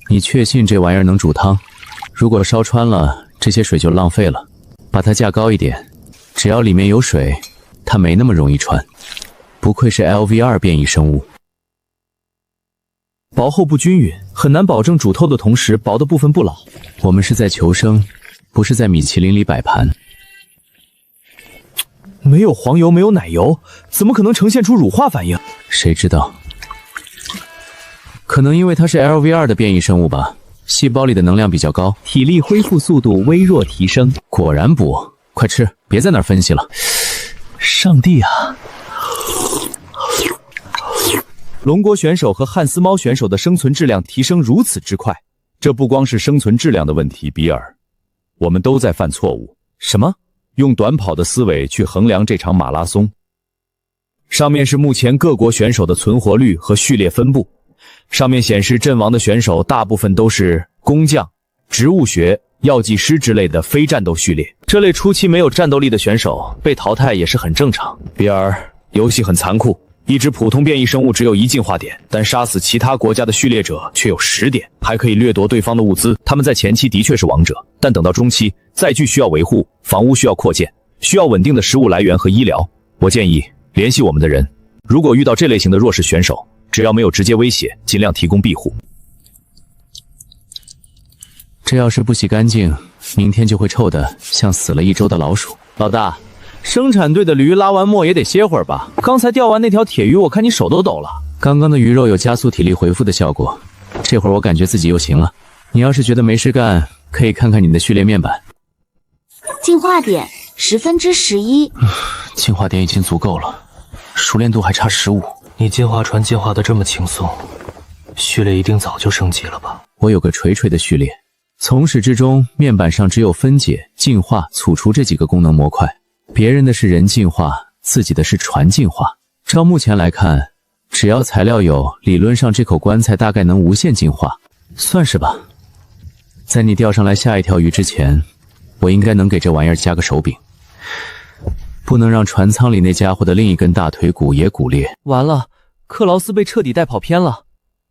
你确信这玩意儿能煮汤？如果烧穿了，这些水就浪费了。把它架高一点，只要里面有水，它没那么容易穿。不愧是 LV2 变异生物。薄厚不均匀，很难保证煮透的同时薄的部分不老。我们是在求生，不是在米其林里摆盘。没有黄油，没有奶油，怎么可能呈现出乳化反应？谁知道？可能因为它是 LV2 的变异生物吧，细胞里的能量比较高，体力恢复速度微弱提升。果然补，快吃，别在那儿分析了。上帝啊！龙国选手和汉斯猫选手的生存质量提升如此之快，这不光是生存质量的问题，比尔，我们都在犯错误。什么？用短跑的思维去衡量这场马拉松。上面是目前各国选手的存活率和序列分布。上面显示阵亡的选手大部分都是工匠、植物学、药剂师之类的非战斗序列。这类初期没有战斗力的选手被淘汰也是很正常。比尔，游戏很残酷，一只普通变异生物只有1进化点，但杀死其他国家的序列者却有10点，还可以掠夺对方的物资。他们在前期的确是王者，但等到中期，载具需要维护，房屋需要扩建，需要稳定的食物来源和医疗。我建议联系我们的人，如果遇到这类型的弱势选手，只要没有直接威胁，尽量提供庇护。这要是不洗干净，明天就会臭得像死了1周的老鼠。老大，生产队的驴拉完磨也得歇会儿吧？刚才钓完那条铁鱼，我看你手都抖了。刚刚的鱼肉有加速体力恢复的效果，这会儿我感觉自己又行了。你要是觉得没事干，可以看看你的序列面板。进化点11%。进化点已经足够了，熟练度还差15。你进化船进化的这么轻松，序列一定早就升级了吧？我有个锤锤的序列，从始至终面板上只有分解、进化、储除这几个功能模块，别人的是人进化，自己的是船进化。照目前来看，只要材料有，理论上这口棺材大概能无限进化，算是吧。在你钓上来下一条鱼之前，我应该能给这玩意儿加个手柄。不能让船舱里那家伙的另一根大腿骨也骨裂。完了，克劳斯被彻底带跑偏了。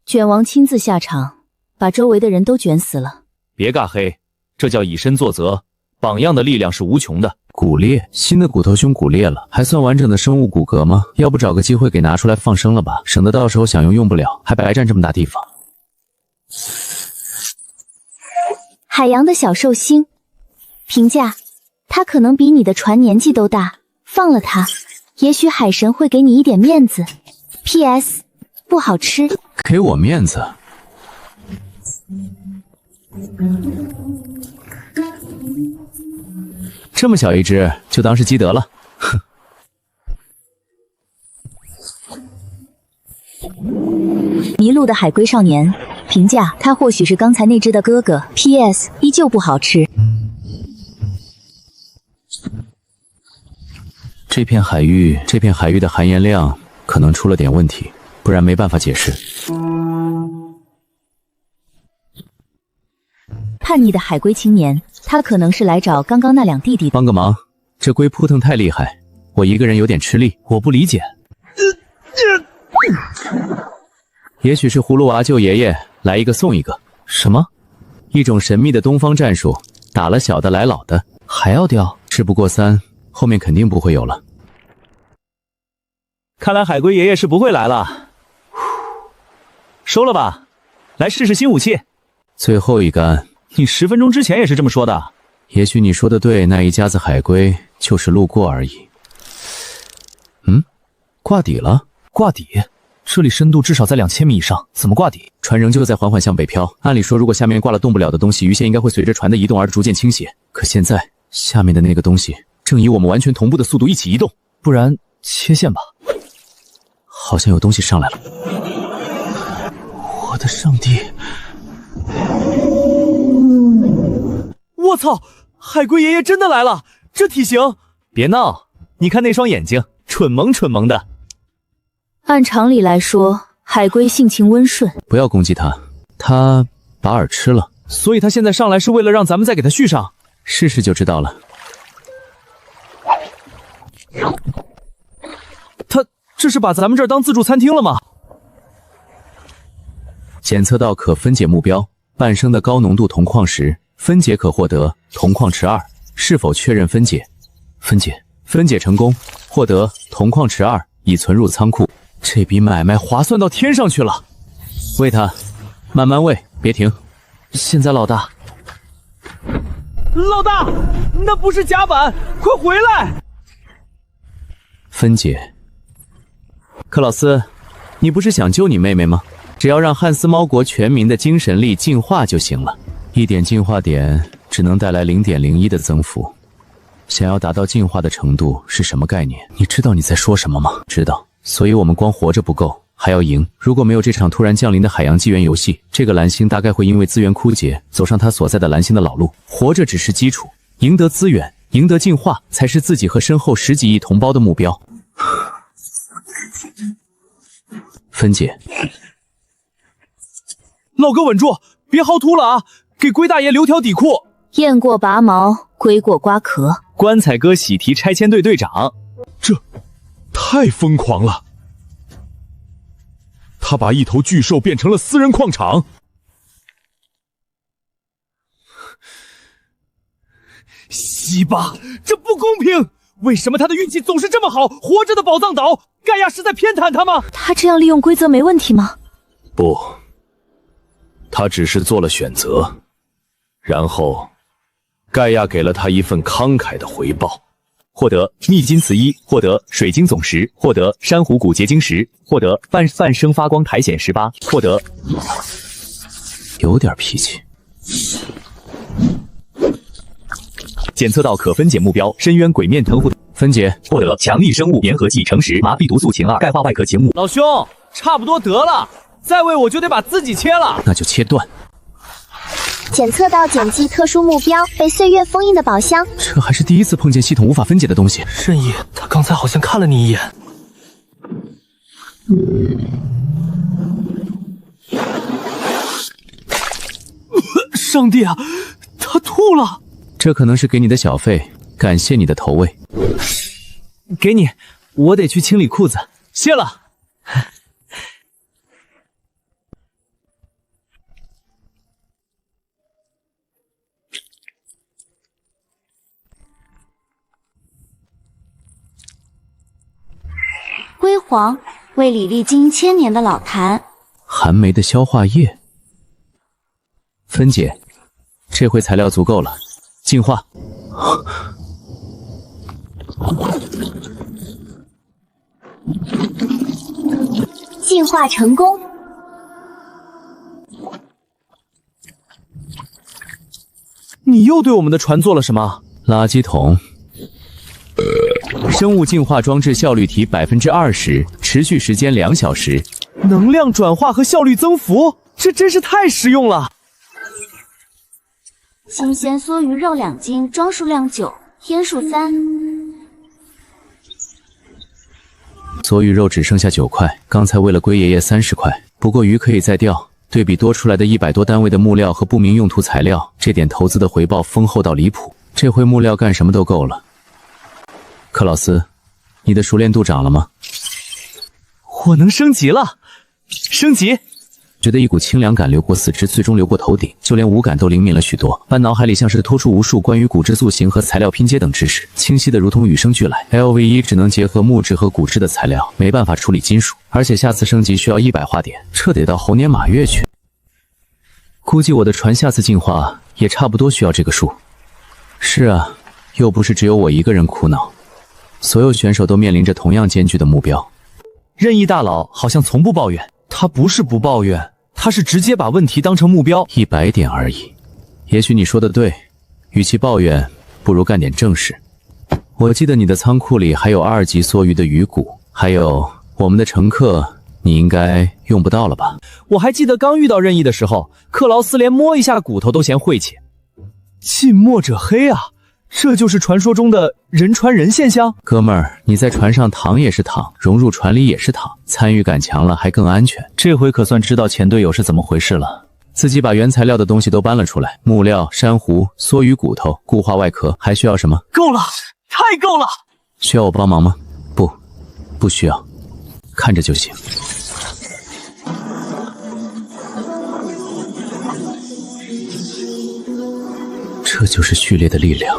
卷王亲自下场，把周围的人都卷死了。别尬黑，这叫以身作则。榜样的力量是无穷的。骨裂，新的骨头胸骨裂了，还算完整的生物骨骼吗？要不找个机会给拿出来放生了吧，省得到时候想用用不了，还白占这么大地方。海洋的小寿星，评价：他可能比你的船年纪都大，放了他，也许海神会给你一点面子。PS 不好吃。给我面子？这么小一只，就当是积德了。哼。迷路的海龟少年，评价：他或许是刚才那只的哥哥。PS 依旧不好吃。这片海域的含盐量可能出了点问题，不然没办法解释。叛逆的海龟青年，他可能是来找刚刚那两弟弟的。帮个忙，这龟扑腾太厉害，我一个人有点吃力。我不理解。也许是葫芦娃救爷爷，来一个送一个。什么？一种神秘的东方战术，打了小的来老的，还要掉？事不过三，后面肯定不会有了。看来海龟爷爷是不会来了。收了吧，来试试新武器。最后一杆。你10分钟之前也是这么说的。也许你说的对，那一家子海龟就是路过而已。挂底了？挂底？这里深度至少在2000米以上，怎么挂底？船仍旧在缓缓向北飘，按理说如果下面挂了动不了的东西，鱼线应该会随着船的移动而逐渐倾斜。可现在下面的那个东西正以我们完全同步的速度一起移动，不然切线吧。好像有东西上来了。我的上帝！我操！海龟爷爷真的来了，这体型！别闹，你看那双眼睛，蠢萌蠢萌的。按常理来说，海龟性情温顺，不要攻击它，它把饵吃了，所以它现在上来是为了让咱们再给它续上。试试就知道了。它这是把咱们这儿当自助餐厅了吗？检测到可分解目标，半升的高浓度铜矿石，分解可获得铜矿池2，是否确认分解？分解成功，获得铜矿池2，已存入仓库。这笔买卖划算到天上去了。喂它，慢慢喂，别停。现在老大，那不是甲板，快回来！分解。克劳斯，你不是想救你妹妹吗？只要让汉斯猫国全民的精神力进化就行了。1点进化点只能带来0.01的增幅。想要达到进化的程度是什么概念？你知道你在说什么吗？知道。所以我们光活着不够，还要赢。如果没有这场突然降临的海洋纪元游戏，这个蓝星大概会因为资源枯竭，走上它所在的蓝星的老路。活着只是基础，赢得资源，赢得进化，才是自己和身后10几亿同胞的目标。分解。老哥稳住，别薅秃了啊！给龟大爷留条底裤。雁过拔毛，龟过刮壳。棺材哥喜提拆迁队队长，这太疯狂了！他把一头巨兽变成了私人矿场。西巴，这不公平！为什么他的运气总是这么好？活着的宝藏岛，盖亚是在偏袒他吗？他这样利用规则没问题吗？不，他只是做了选择，然后盖亚给了他一份慷慨的回报。获得秘金磁衣，获得水晶总石，获得珊瑚骨结晶石，获得半生发光苔藓18，获得有点脾气。检测到可分解目标深渊鬼面藤壶，分解，获得强力生物粘合剂橙石麻痹毒素氰2钙化外壳氰5。老兄，差不多得了，再喂我就得把自己切了。那就切断。检测到碱基特殊目标被岁月封印的宝箱，这还是第一次碰见系统无法分解的东西。任意，他刚才好像看了你一眼。上帝啊，他吐了！这可能是给你的小费，感谢你的投喂。给你，我得去清理裤子，谢了。黄，胃里历经1000年的老痰。寒梅的消化液。分解，这回材料足够了，净化。净化成功。你又对我们的船做了什么？垃圾桶。生物净化装置效率提20%，持续时间2小时。能量转化和效率增幅，这真是太实用了。新鲜梭鱼肉2斤，装数量9，天数3。梭鱼肉只剩下9块，刚才为了龟爷爷30块，不过鱼可以再钓。对比多出来的100多单位的木料和不明用途材料，这点投资的回报丰厚到离谱。这回木料干什么都够了。克劳斯，你的熟练度涨了吗？我能升级了，升级！觉得一股清凉感流过四肢，最终流过头顶，就连五感都灵敏了许多。般脑海里像是拖出无数关于骨质塑形和材料拼接等知识，清晰的如同与生俱来。LV1只能结合木质和骨质的材料，没办法处理金属，而且下次升级需要100化点，这得到猴年马月去。估计我的船下次进化也差不多需要这个数。是啊，又不是只有我一个人苦恼，所有选手都面临着同样艰巨的目标。任意大佬好像从不抱怨，他不是不抱怨，他是直接把问题当成目标。100点而已。也许你说的对，与其抱怨，不如干点正事。我记得你的仓库里还有2级梭鱼的鱼骨，还有我们的乘客，你应该用不到了吧？我还记得刚遇到任意的时候，克劳斯连摸一下骨头都嫌晦气。近墨者黑啊，这就是传说中的人传人现象。哥们儿，你在船上躺也是躺，融入船里也是躺，参与感强了还更安全。这回可算知道前队友是怎么回事了。自己把原材料的东西都搬了出来，木料、珊瑚、梭鱼骨头、固化外壳，还需要什么？够了，太够了！需要我帮忙吗？不需要，看着就行。这就是序列的力量。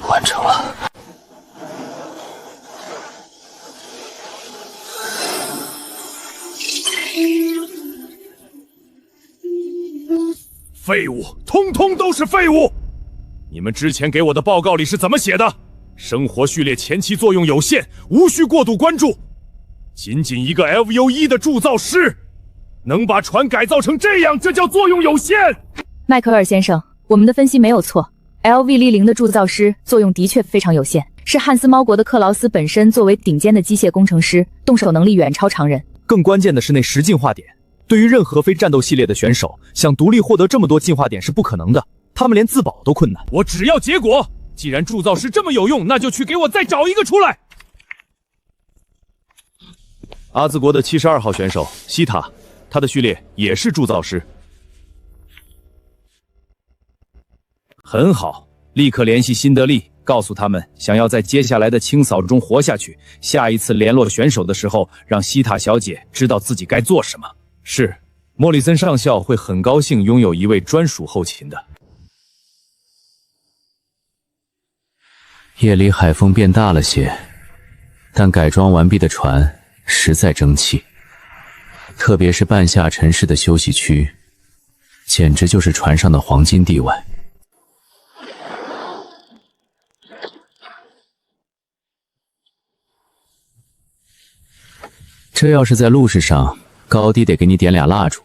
完成了。废物，通通都是废物！你们之前给我的报告里是怎么写的？生活序列前期作用有限，无需过度关注。仅仅一个 LVU1的铸造师，能把船改造成这样，这叫作用有限。迈克尔先生，我们的分析没有错。LV00的铸造师作用的确非常有限，是汉斯猫国的克劳斯本身作为顶尖的机械工程师，动手能力远超常人。更关键的是那10进化点，对于任何非战斗系列的选手，想独立获得这么多进化点是不可能的，他们连自保都困难。我只要结果。既然铸造师这么有用，那就去给我再找一个出来。阿兹国的72号选手西塔，他的序列也是铸造师。很好，立刻联系辛德利，告诉他们，想要在接下来的清扫中活下去，下一次联络选手的时候，让西塔小姐知道自己该做什么。是，莫里森上校会很高兴拥有一位专属后勤的。夜里海风变大了些，但改装完毕的船实在争气，特别是半下沉式的休息区，简直就是船上的黄金地位。这要是在路市上，高低得给你点俩蜡烛，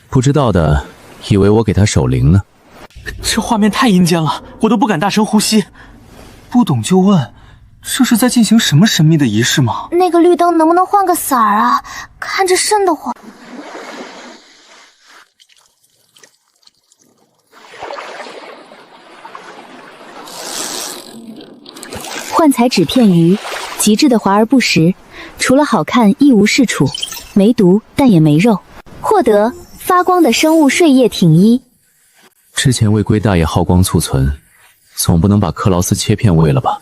不知道的以为我给他守灵呢。这画面太阴间了，我都不敢大声呼吸。不懂就问，这是在进行什么神秘的仪式吗？那个绿灯能不能换个色儿啊？看着瘆得慌。幻彩纸片鱼，极致的华而不实，除了好看一无是处，没毒但也没肉。获得发光的生物睡液挺衣。之前为龟大爷耗光储存，总不能把克劳斯切片喂了吧？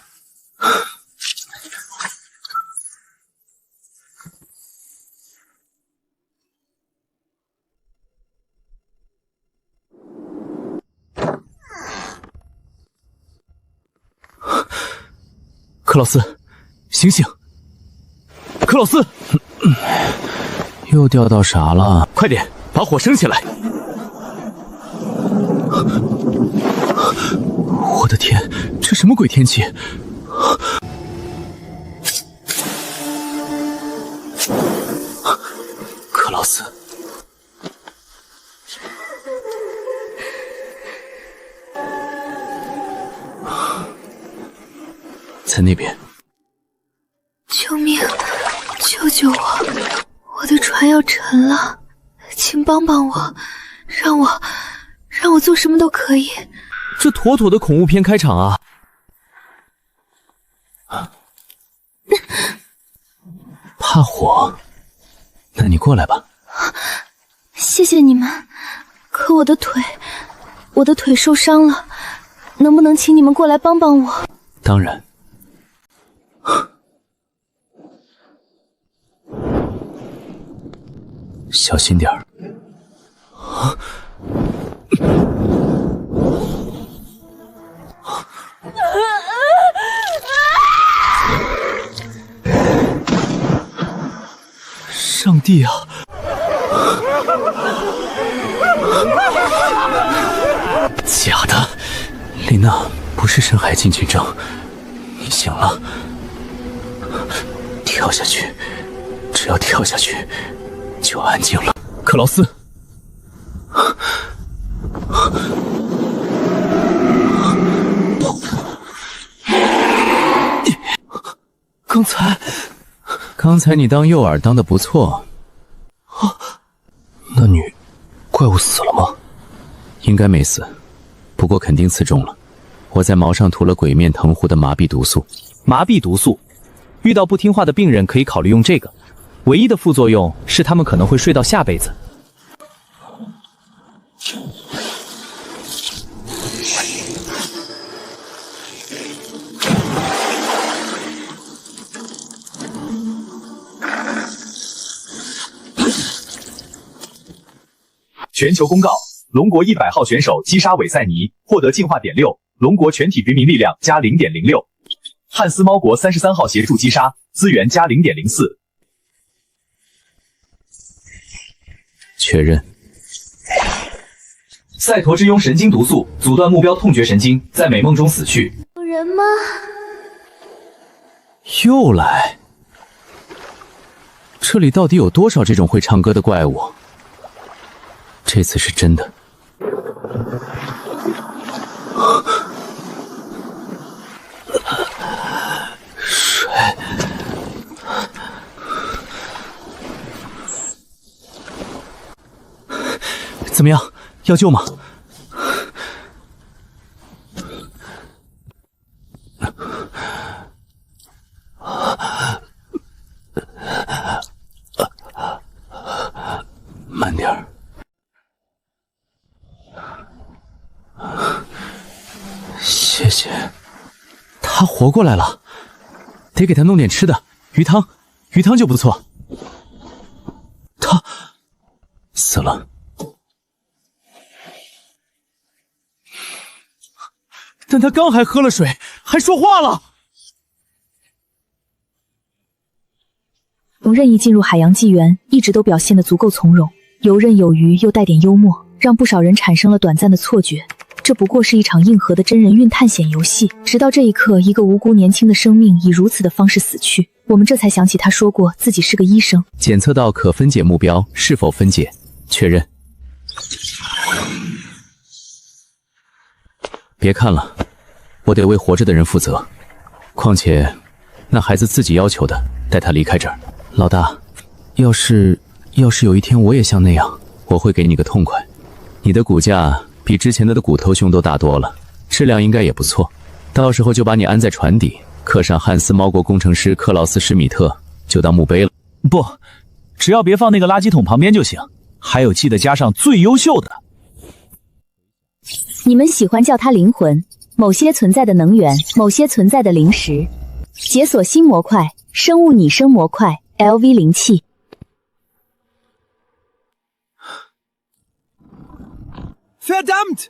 克劳斯，醒醒！克劳斯，又钓到啥了？快点，把火升起来！我的天，这什么鬼天气？克劳斯，在那边。救命！救救我！我的船要沉了，请帮帮我，让我做什么都可以。这妥妥的恐怖片开场啊！怕火？那你过来吧。谢谢你们，可我的腿受伤了，能不能请你们过来帮帮我？当然。小心点儿。上帝啊！假的，丽娜不是深海禁军症，你醒了。跳下去，只要跳下去，就安静了。克劳斯，刚才你当诱饵当得不错。那女怪物死了吗？应该没死，不过肯定刺中了。我在毛上涂了鬼面藤壶的麻痹毒素。麻痹毒素，遇到不听话的病人可以考虑用这个，唯一的副作用是他们可能会睡到下辈子。全球公告：龙国100号选手击杀韦塞尼，获得进化点6，龙国全体渔民力量加0.06。汉斯猫国33号协助击杀，资源加0.04。确认。赛陀之庸神经毒素阻断目标痛觉神经，在美梦中死去。有人吗？又来？这里到底有多少这种会唱歌的怪物？这次是真的。水。怎么样？要救吗？慢点儿。谢谢。他活过来了，得给他弄点吃的，鱼汤就不错。他死了。但他刚还喝了水，还说话了。从任意进入海洋纪元，一直都表现得足够从容，游刃有余又带点幽默，让不少人产生了短暂的错觉。这不过是一场硬核的真人运探险游戏。直到这一刻，一个无辜年轻的生命以如此的方式死去，我们这才想起他说过自己是个医生。检测到可分解目标，是否分解？确认。别看了，我得为活着的人负责。况且，那孩子自己要求的，带他离开这儿。老大，要是有一天我也像那样，我会给你个痛快。你的骨架比之前的骨头熊都大多了，质量应该也不错。到时候就把你安在船底，刻上汉斯猫国工程师克劳斯·施米特，就当墓碑了。不，只要别放那个垃圾桶旁边就行。还有，记得加上最优秀的。你们喜欢叫它灵魂，某些存在的能源，某些存在的灵石。解锁新模块，生物拟生模块 LV 灵气。Verdammt!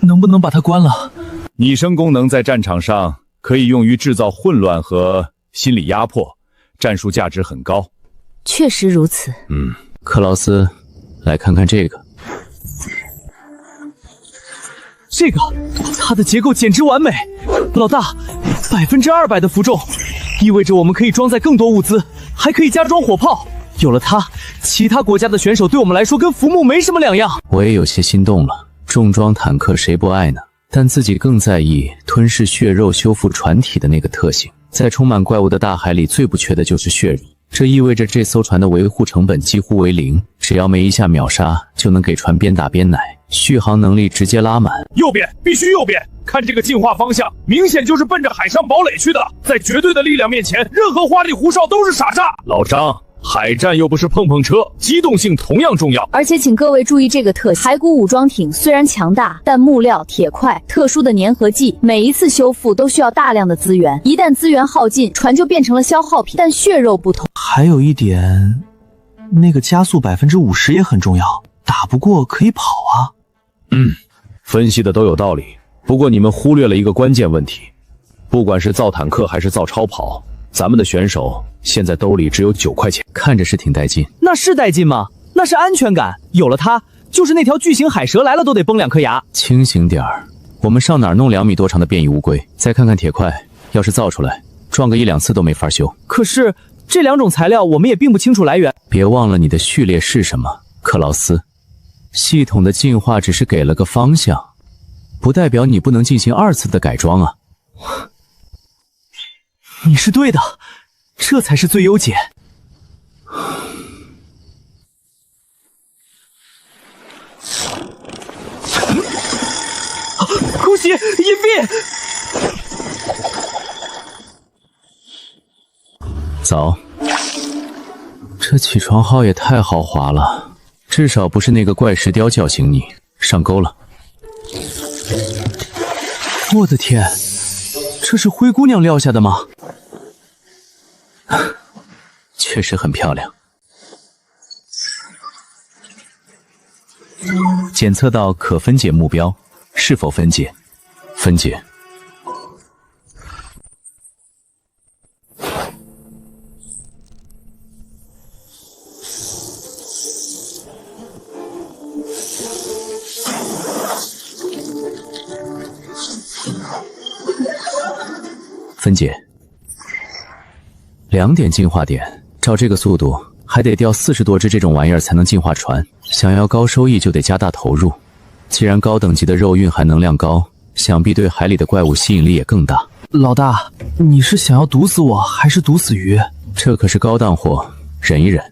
能不能把它关了？拟声功能在战场上可以用于制造混乱和心理压迫，战术价值很高。确实如此。克劳斯，来看看这个。这个，它的结构简直完美。老大，200%的负重，意味着我们可以装载更多物资，还可以加装火炮。有了它，其他国家的选手对我们来说跟浮木没什么两样。我也有些心动了。重装坦克谁不爱呢？但自己更在意吞噬血肉、修复船体的那个特性。在充满怪物的大海里，最不缺的就是血肉。这意味着这艘船的维护成本几乎为零，只要没一下秒杀，就能给船边打边奶，续航能力直接拉满。右边，必须右边！看这个进化方向，明显就是奔着海上堡垒去的。在绝对的力量面前，任何花里胡哨都是傻叉。老张，海战又不是碰碰车，机动性同样重要。而且请各位注意这个特性：骸骨武装艇虽然强大，但木料、铁块、特殊的粘合剂，每一次修复都需要大量的资源。一旦资源耗尽，船就变成了消耗品。但血肉不同，还有一点，那个加速50%也很重要。打不过可以跑啊。分析的都有道理。不过你们忽略了一个关键问题，不管是造坦克还是造超跑，咱们的选手现在兜里只有9块钱，看着是挺带劲。那是带劲吗？那是安全感。有了它，就是那条巨型海蛇来了都得崩2颗牙。清醒点儿，我们上哪儿弄2米多长的变异乌龟？再看看铁块，要是造出来，撞个1、2次都没法修。可是这2种材料我们也并不清楚来源。别忘了你的序列是什么，克劳斯。系统的进化只是给了个方向，不代表你不能进行2次的改装啊。你是对的，这才是最优解。恭喜，隐蔽！早，这起床号也太豪华了，至少不是那个怪石雕叫醒你。上钩了。我的天，这是灰姑娘撂下的吗？确实很漂亮。检测到可分解目标，是否分解？分解。分解。2点进化点，照这个速度，还得掉40多只这种玩意儿才能进化船。想要高收益就得加大投入。既然高等级的肉蕴含能量高，想必对海里的怪物吸引力也更大。老大，你是想要毒死我，还是毒死鱼？这可是高档货，忍一忍。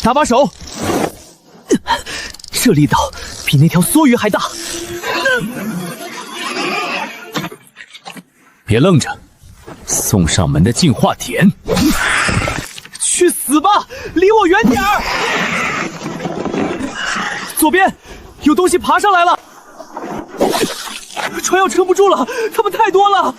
搭把手，这力道比那条梭鱼还大。别愣着，送上门的进化点。去死吧，离我远点儿！左边有东西爬上来了，船要撑不住了，他们太多了。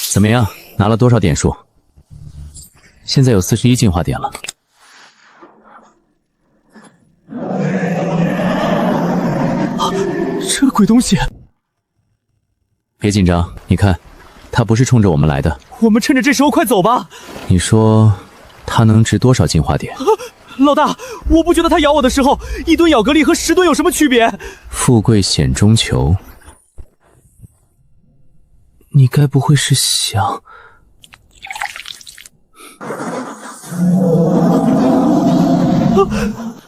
怎么样？拿了多少点数？现在有41进化点了。这个鬼东西！别紧张，你看，他不是冲着我们来的。我们趁着这时候快走吧。你说，他能值多少进化点？老大，我不觉得他咬我的时候，1吨咬格力和10吨有什么区别。富贵险中求。你该不会是想……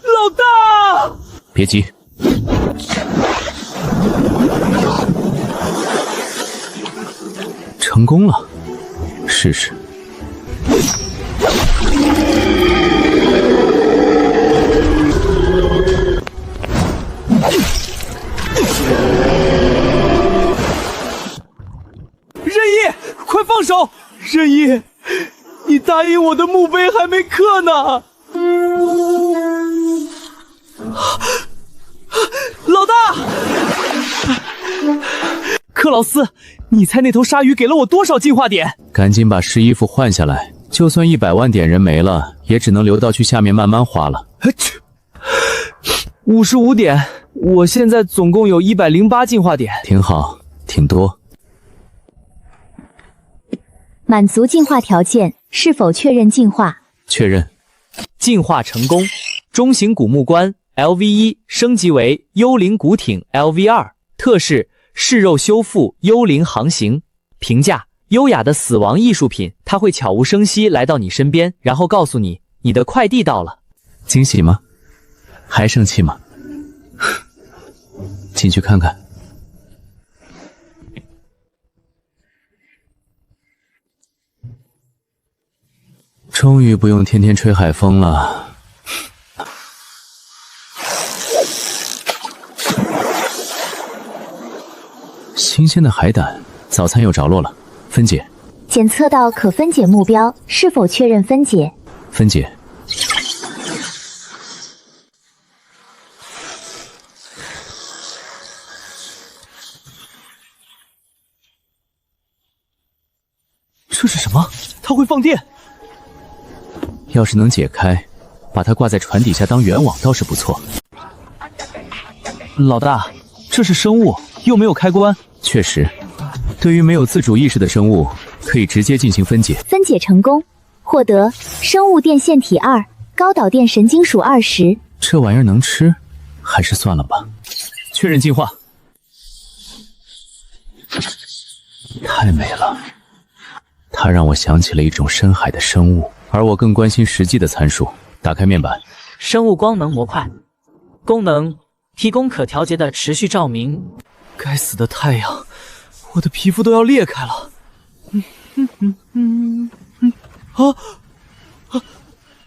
老大，别急。成功了，试试。任意，快放手！任意，你答应我的墓碑还没刻呢。老大，克劳斯，你猜那头鲨鱼给了我多少进化点？赶紧把湿衣服换下来，就算100万点人没了，也只能留到去下面慢慢花了。 55点，我现在总共有108进化点，挺好，挺多。满足进化条件，是否确认进化？确认。进化成功。中型古木棺 LV1 升级为幽灵古艇 LV2，特式噬肉修复幽灵航行。评价：优雅的死亡艺术品，它会悄无声息来到你身边，然后告诉你你的快递到了。惊喜吗？还生气吗？进去看看。终于不用天天吹海风了。新鲜的海胆，早餐有着落了。分解。检测到可分解目标，是否确认分解？分解。这是什么？它会放电。要是能解开，把它挂在船底下当圆网倒是不错。老大，这是生物，又没有开关。确实，对于没有自主意识的生物，可以直接进行分解。分解成功，获得生物电线体2，高导电神经属20。这玩意儿能吃，还是算了吧。确认进化。太美了，它让我想起了一种深海的生物，而我更关心实际的参数。打开面板，生物光能模块，功能提供可调节的持续照明。该死的太阳，我的皮肤都要裂开了。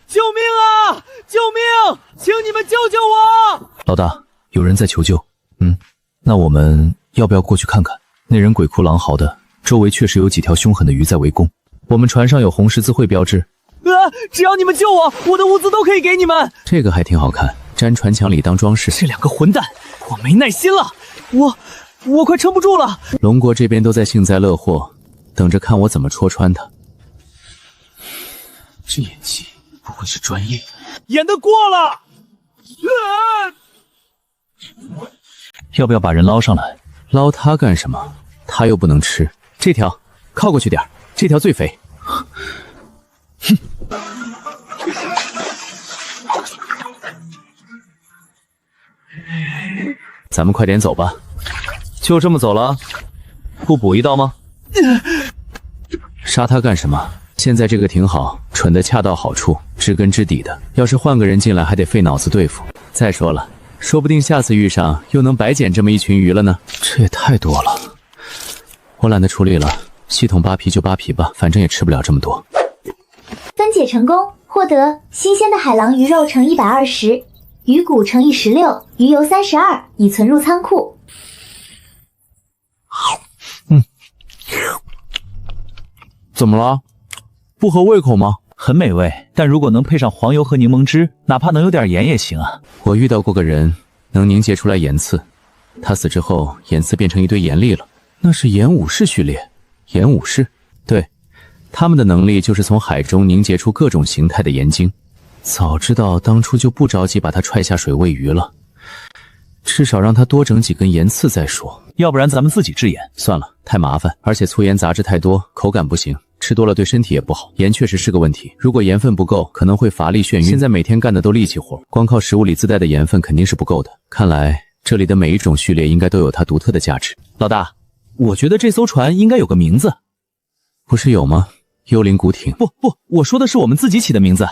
救命啊！救命！请你们救救我！老大，有人在求救。那我们要不要过去看看？那人鬼哭狼嚎的，周围确实有几条凶狠的鱼在围攻。我们船上有红十字会标志。只要你们救我，我的物资都可以给你们。这个还挺好看，粘船墙里当装饰。这两个混蛋，我没耐心了，我快撑不住了。龙国这边都在幸灾乐祸，等着看我怎么戳穿他。这演技不愧是专业，演得过了。要不要把人捞上来？捞他干什么？他又不能吃。这条靠过去点，这条最肥。哼！咱们快点走吧。就这么走了？不补一刀吗？杀他干什么？现在这个挺好，蠢的恰到好处，知根知底的。要是换个人进来，还得费脑子对付。再说了，说不定下次遇上又能白捡这么一群鱼了呢。这也太多了，我懒得处理了。系统扒皮就扒皮吧，反正也吃不了这么多。分解成功，获得新鲜的海狼鱼肉乘120，鱼骨乘16，鱼油32，已存入仓库。怎么了？不合胃口吗？很美味，但如果能配上黄油和柠檬汁，哪怕能有点盐也行啊。我遇到过个人，能凝结出来盐刺，他死之后，盐刺变成一堆盐粒了。那是盐武士序列，盐武士，对，他们的能力就是从海中凝结出各种形态的盐晶。早知道当初就不着急把他踹下水喂鱼了，至少让他多整几根盐刺再说。要不然咱们自己制盐算了，太麻烦，而且粗盐杂质太多，口感不行，吃多了对身体也不好。盐确实是个问题，如果盐分不够，可能会乏力眩晕。现在每天干的都力气活，光靠食物里自带的盐分肯定是不够的。看来这里的每一种序列应该都有它独特的价值。老大，我觉得这艘船应该有个名字。不是有吗？幽灵古艇。不，我说的是我们自己起的名字，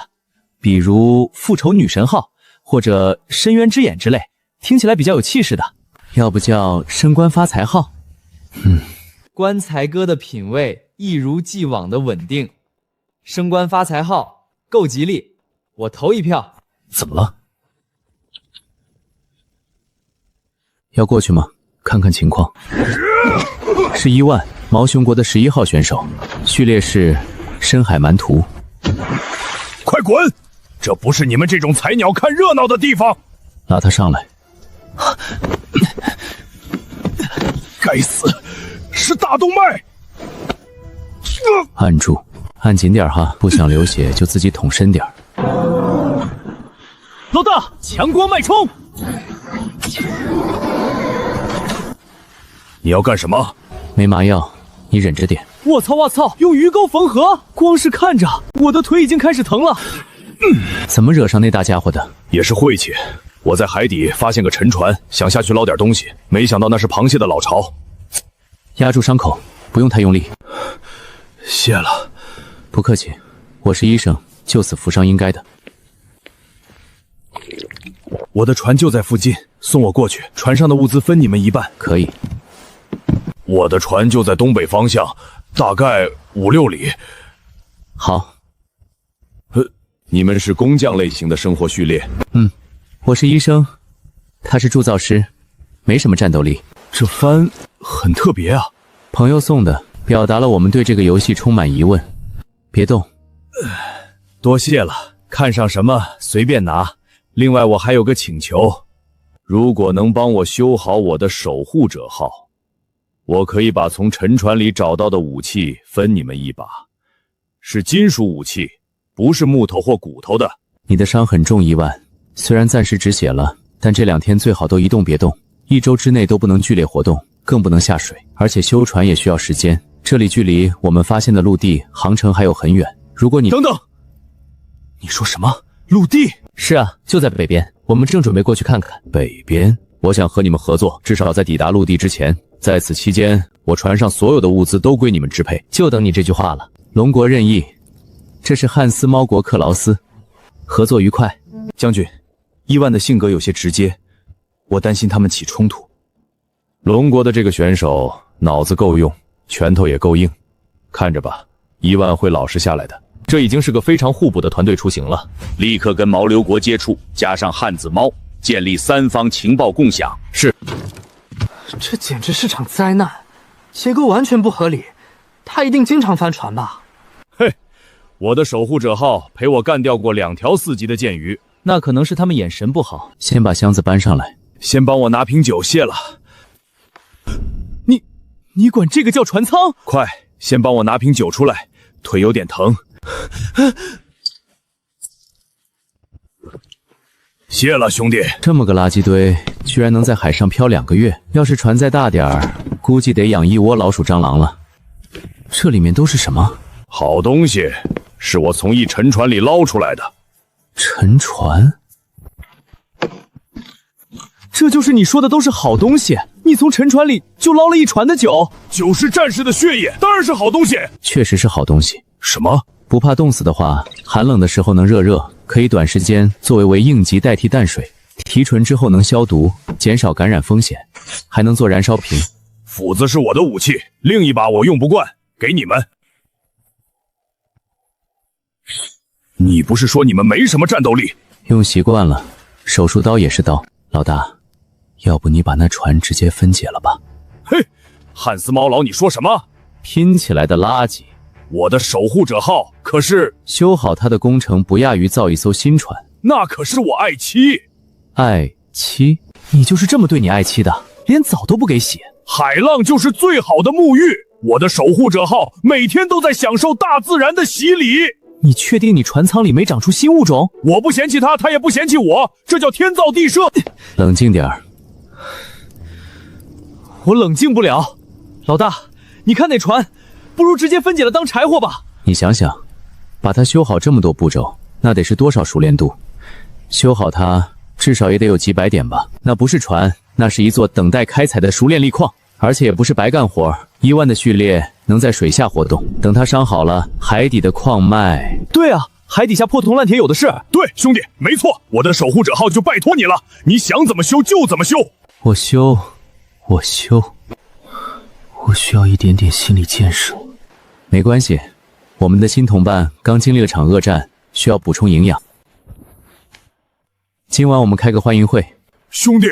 比如复仇女神号或者深渊之眼之类，听起来比较有气势的。要不叫升官发财号？棺材哥的品味一如既往的稳定，升官发财号够吉利，我投一票。怎么了？要过去吗？看看情况。是1万，毛熊国的11号选手，序列是深海蛮图。快滚！这不是你们这种菜鸟看热闹的地方。拉他上来。该死，是大动脉！按住，按紧点哈，不想流血就自己捅深点。老大，强光脉冲！你要干什么？没麻药，你忍着点。我操！我操！用鱼钩缝合，光是看着我的腿已经开始疼了。怎么惹上那大家伙的？也是晦气。我在海底发现个沉船，想下去捞点东西，没想到那是螃蟹的老巢。压住伤口，不用太用力。谢了。不客气，我是医生，救死扶伤应该的。我的船就在附近，送我过去，船上的物资分你们一半。可以。我的船就在东北方向，大概5、6里。好。你们是工匠类型的生活序列？我是医生，他是铸造师，没什么战斗力。这帆很特别啊，朋友送的，表达了我们对这个游戏充满疑问。别动。多谢了，看上什么随便拿。另外我还有个请求，如果能帮我修好我的守护者号，我可以把从沉船里找到的武器分你们一把，是金属武器，不是木头或骨头的。你的伤很重，1万，虽然暂时止血了，但这2天最好都一动别动，1周之内都不能剧烈活动，更不能下水，而且修船也需要时间。这里距离我们发现的陆地航程还有很远。如果你……等等，你说什么？陆地？是啊，就在北边，我们正准备过去看看。北边？我想和你们合作，至少在抵达陆地之前。在此期间，我船上所有的物资都归你们支配。就等你这句话了。龙国任意，这是汉斯猫国克劳斯，合作愉快。将军，伊万的性格有些直接，我担心他们起冲突。龙国的这个选手脑子够用，拳头也够硬，看着吧，伊万会老实下来的。这已经是个非常互补的团队出行了。立刻跟毛流国接触，加上汉子猫，建立3方情报共享。是。这简直是场灾难，结构完全不合理，他一定经常翻船吧？嘿，我的守护者号陪我干掉过2条4级的剑鱼，那可能是他们眼神不好。先把箱子搬上来，先帮我拿瓶酒，谢了。你管这个叫船舱？快，先帮我拿瓶酒出来，腿有点疼。谢了，兄弟。这么个垃圾堆，居然能在海上漂2个月，要是船再大点儿，估计得养1窝老鼠蟑螂了。这里面都是什么？好东西，是我从一沉船里捞出来的。沉船？这就是你说的都是好东西？你从沉船里就捞了1船的酒？酒是战士的血液，当然是好东西。确实是好东西。什么？不怕冻死的话，寒冷的时候能热，可以短时间作为应急代替淡水，提纯之后能消毒，减少感染风险，还能做燃烧瓶。斧子是我的武器，另一把我用不惯，给你们。你不是说你们没什么战斗力？用习惯了，手术刀也是刀。老大，要不你把那船直接分解了吧？嘿，汉斯猫老，你说什么？拼起来的垃圾。我的守护者号可是修好它的工程不亚于造一艘新船。那可是我爱妻。爱妻？你就是这么对你爱妻的，连澡都不给洗？海浪就是最好的沐浴，我的守护者号每天都在享受大自然的洗礼。你确定你船舱里没长出新物种？我不嫌弃他，他也不嫌弃我，这叫天造地设。冷静点儿。我冷静不了。老大，你看那船，不如直接分解了当柴火吧。你想想，把它修好这么多步骤，那得是多少熟练度？修好它至少也得有几百点吧？那不是船，那是一座等待开采的熟练砾矿，而且也不是白干活。1万的序列能在水下活动，等它伤好了，海底的矿脉……对啊，海底下破铜烂铁有的是。对，兄弟，没错，我的守护者号就拜托你了，你想怎么修就怎么修。我修，我需要一点点心理建设。没关系，我们的新同伴刚经历了场恶战，需要补充营养。今晚我们开个欢迎会。兄弟，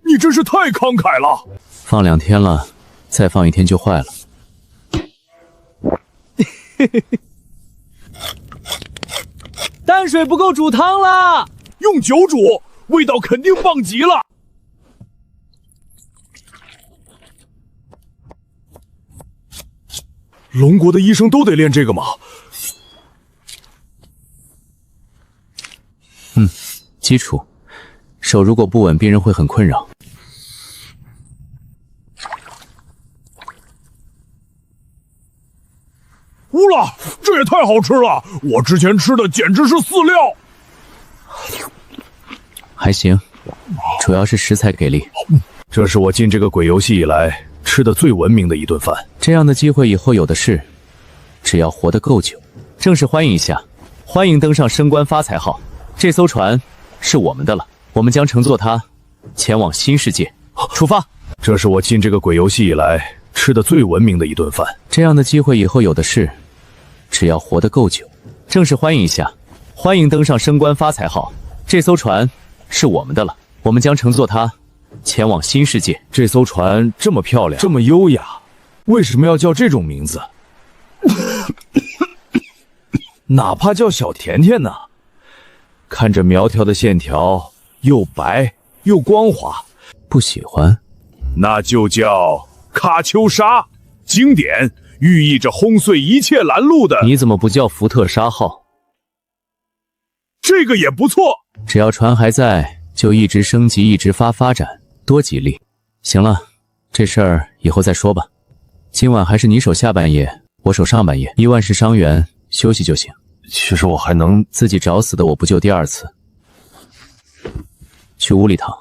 你真是太慷慨了。放2天了，再放1天就坏了。淡水不够煮汤了，用酒煮。味道肯定棒极了。龙国的医生都得练这个吗？基础。手如果不稳，病人会很困扰。乌拉，这也太好吃了！我之前吃的简直是饲料。还行，主要是食材给力。这是我进这个鬼游戏以来吃的最文明的一顿饭。这样的机会以后有的是，只要活得够久。正式欢迎一下，欢迎登上升官发财号，这艘船是我们的了，我们将乘坐它前往新世界。出发！这是我进这个鬼游戏以来吃的最文明的一顿饭。这样的机会以后有的是，只要活得够久。正式欢迎一下，欢迎登上升官发财号，这艘船是我们的了，我们将乘坐它前往新世界。这艘船这么漂亮，这么优雅，为什么要叫这种名字？哪怕叫小甜甜呢？看着苗条的线条，又白又光滑。不喜欢，那就叫卡秋莎，经典，寓意着轰碎一切拦路的。你怎么不叫福特沙号？这个也不错。只要船还在，就一直升级，一直发展，多吉利。行了，这事儿以后再说吧。今晚还是你守下半夜，我守上半夜。1万是伤员，休息就行。其实我还能自己找死的，我不救第二次。去屋里躺。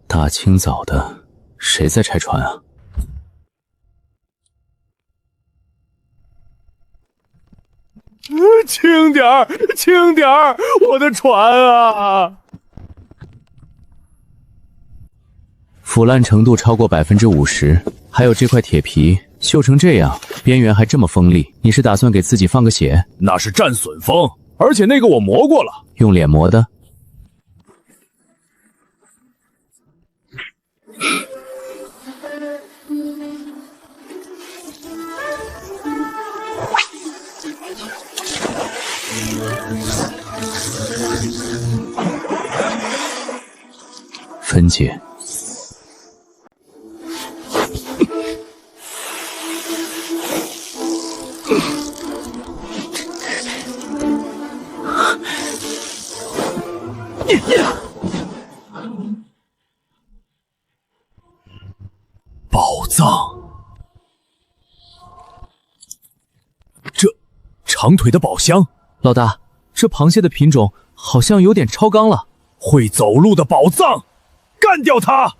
大清早的，谁在拆船啊？轻点儿，轻点儿，我的船啊！腐烂程度超过50%，还有这块铁皮锈成这样，边缘还这么锋利，你是打算给自己放个血？那是战损风，而且那个我磨过了，用脸磨的。分解。宝藏，这长腿的宝箱。老大，这螃蟹的品种好像有点超纲了。会走路的宝藏，干掉它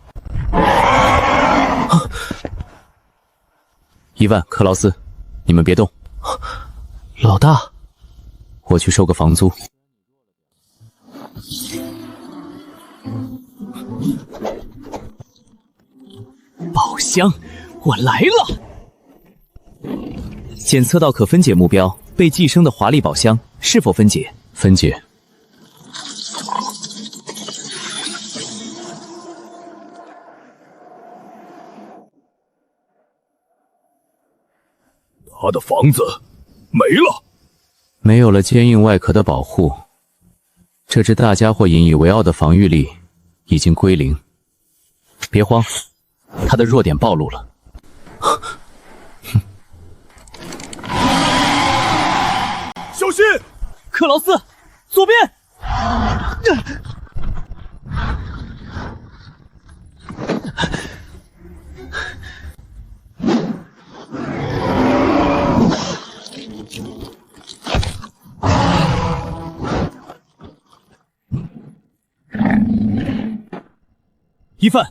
！1万，克劳斯，你们别动。老大，我去收个房租。宝箱，我来了！检测到可分解目标，被寄生的华丽宝箱是否分解？分解。他的房子没了，没有了坚硬外壳的保护，这只大家伙引以为傲的防御力已经归零。别慌，他的弱点暴露了。小心！克劳斯，左边！一份。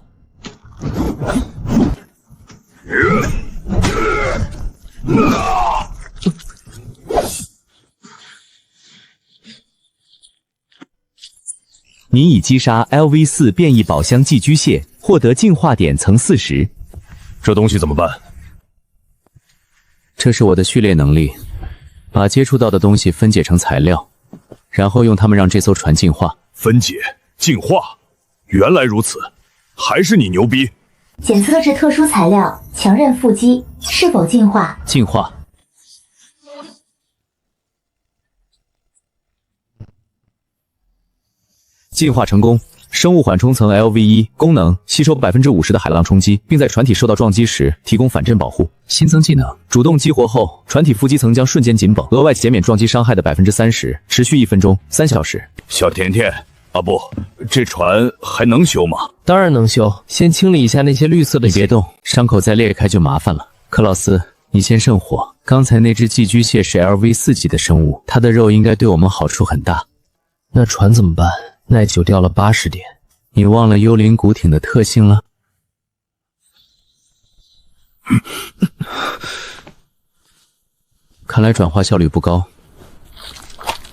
你已击杀 LV4 变异宝箱寄居蟹，获得进化点层40。这东西怎么办？这是我的序列能力，把接触到的东西分解成材料，然后用它们让这艘船进化。分解、进化，原来如此，还是你牛逼！检测至特殊材料强韧腹肌，是否进化？进化。进化成功，生物缓冲层 LV1 功能吸收50%的海浪冲击，并在船体受到撞击时提供反震保护。新增技能：主动激活后，船体负击层将瞬间紧绷，额外减免撞击伤害的30%，持续1分钟3小时。小甜甜，啊不，这船还能修吗？当然能修，先清理一下那些绿色的。你别动，伤口再裂开就麻烦了。克劳斯，你先圣火。刚才那只寄居蟹是 LV4级的生物，它的肉应该对我们好处很大。那船怎么办？耐久掉了80点。你忘了幽灵古艇的特性了？看来转化效率不高。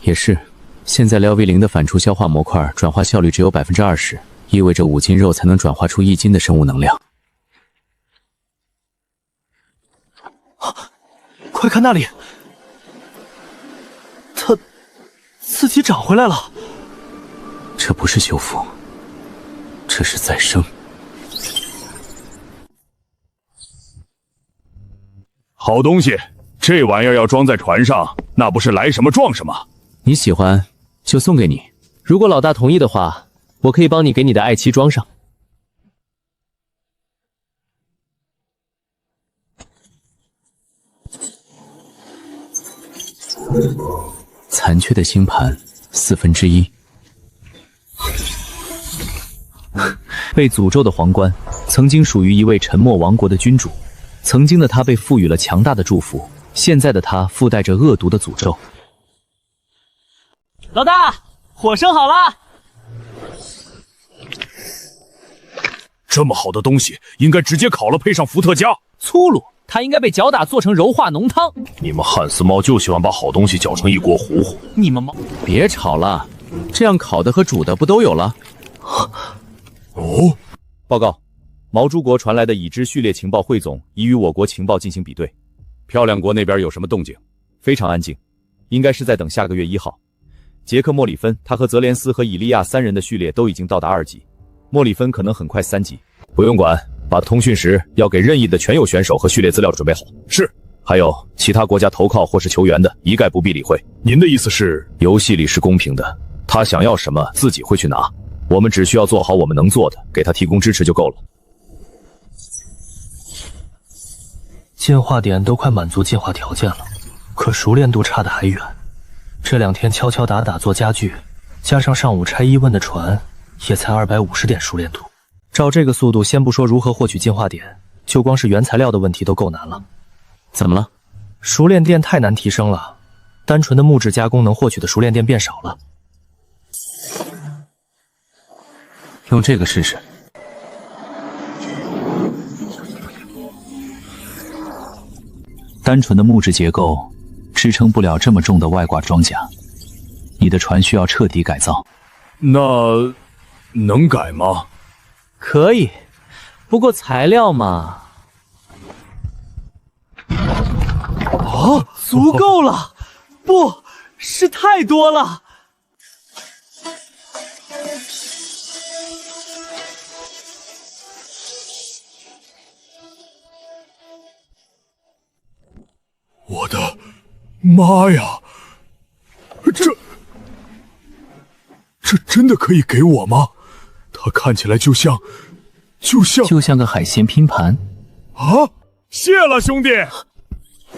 也是，现在LV0的反刍消化模块转化效率只有20%，意味着5斤肉才能转化出1斤的生物能量。快看那里，它自己长回来了。这不是修复，这是再生。好东西，这玩意儿要装在船上，那不是来什么撞什么。你喜欢就送给你，如果老大同意的话，我可以帮你给你的爱妻装上。残缺的星盘1/4。被诅咒的皇冠曾经属于一位沉默王国的君主，曾经的他被赋予了强大的祝福，现在的他附带着恶毒的诅咒。老大，火生好了。这么好的东西，应该直接烤了配上伏特加。粗鲁，它应该被搅打做成柔化浓汤。你们汉斯猫就喜欢把好东西搅成一锅糊糊。你们猫，别吵了，这样烤的和煮的不都有了？哦，报告，毛猪国传来的已知序列情报汇总已与我国情报进行比对。漂亮国那边有什么动静？非常安静，应该是在等下个月1号。杰克·莫里芬，他和泽连斯和以利亚3人的序列都已经到达2级，莫里芬可能很快3级。不用管，把通讯时要给任意的全有选手和序列资料准备好。是。还有其他国家投靠或是求援的，一概不必理会。您的意思是，游戏里是公平的，他想要什么自己会去拿，我们只需要做好我们能做的，给他提供支持就够了。进化点都快满足进化条件了，可熟练度差得还远。这2天敲敲打打做家具，加上上午拆疑问的船，也才250点熟练度。照这个速度，先不说如何获取进化点，就光是原材料的问题都够难了。怎么了？熟练电太难提升了，单纯的木质加工能获取的熟练电变少了。用这个试试。单纯的木质结构支撑不了这么重的外挂装甲，你的船需要彻底改造。那能改吗？可以，不过材料嘛……哦，足够了，不是太多了。我的妈呀！这真的可以给我吗？它看起来就像个海鲜拼盘啊！谢了，兄弟。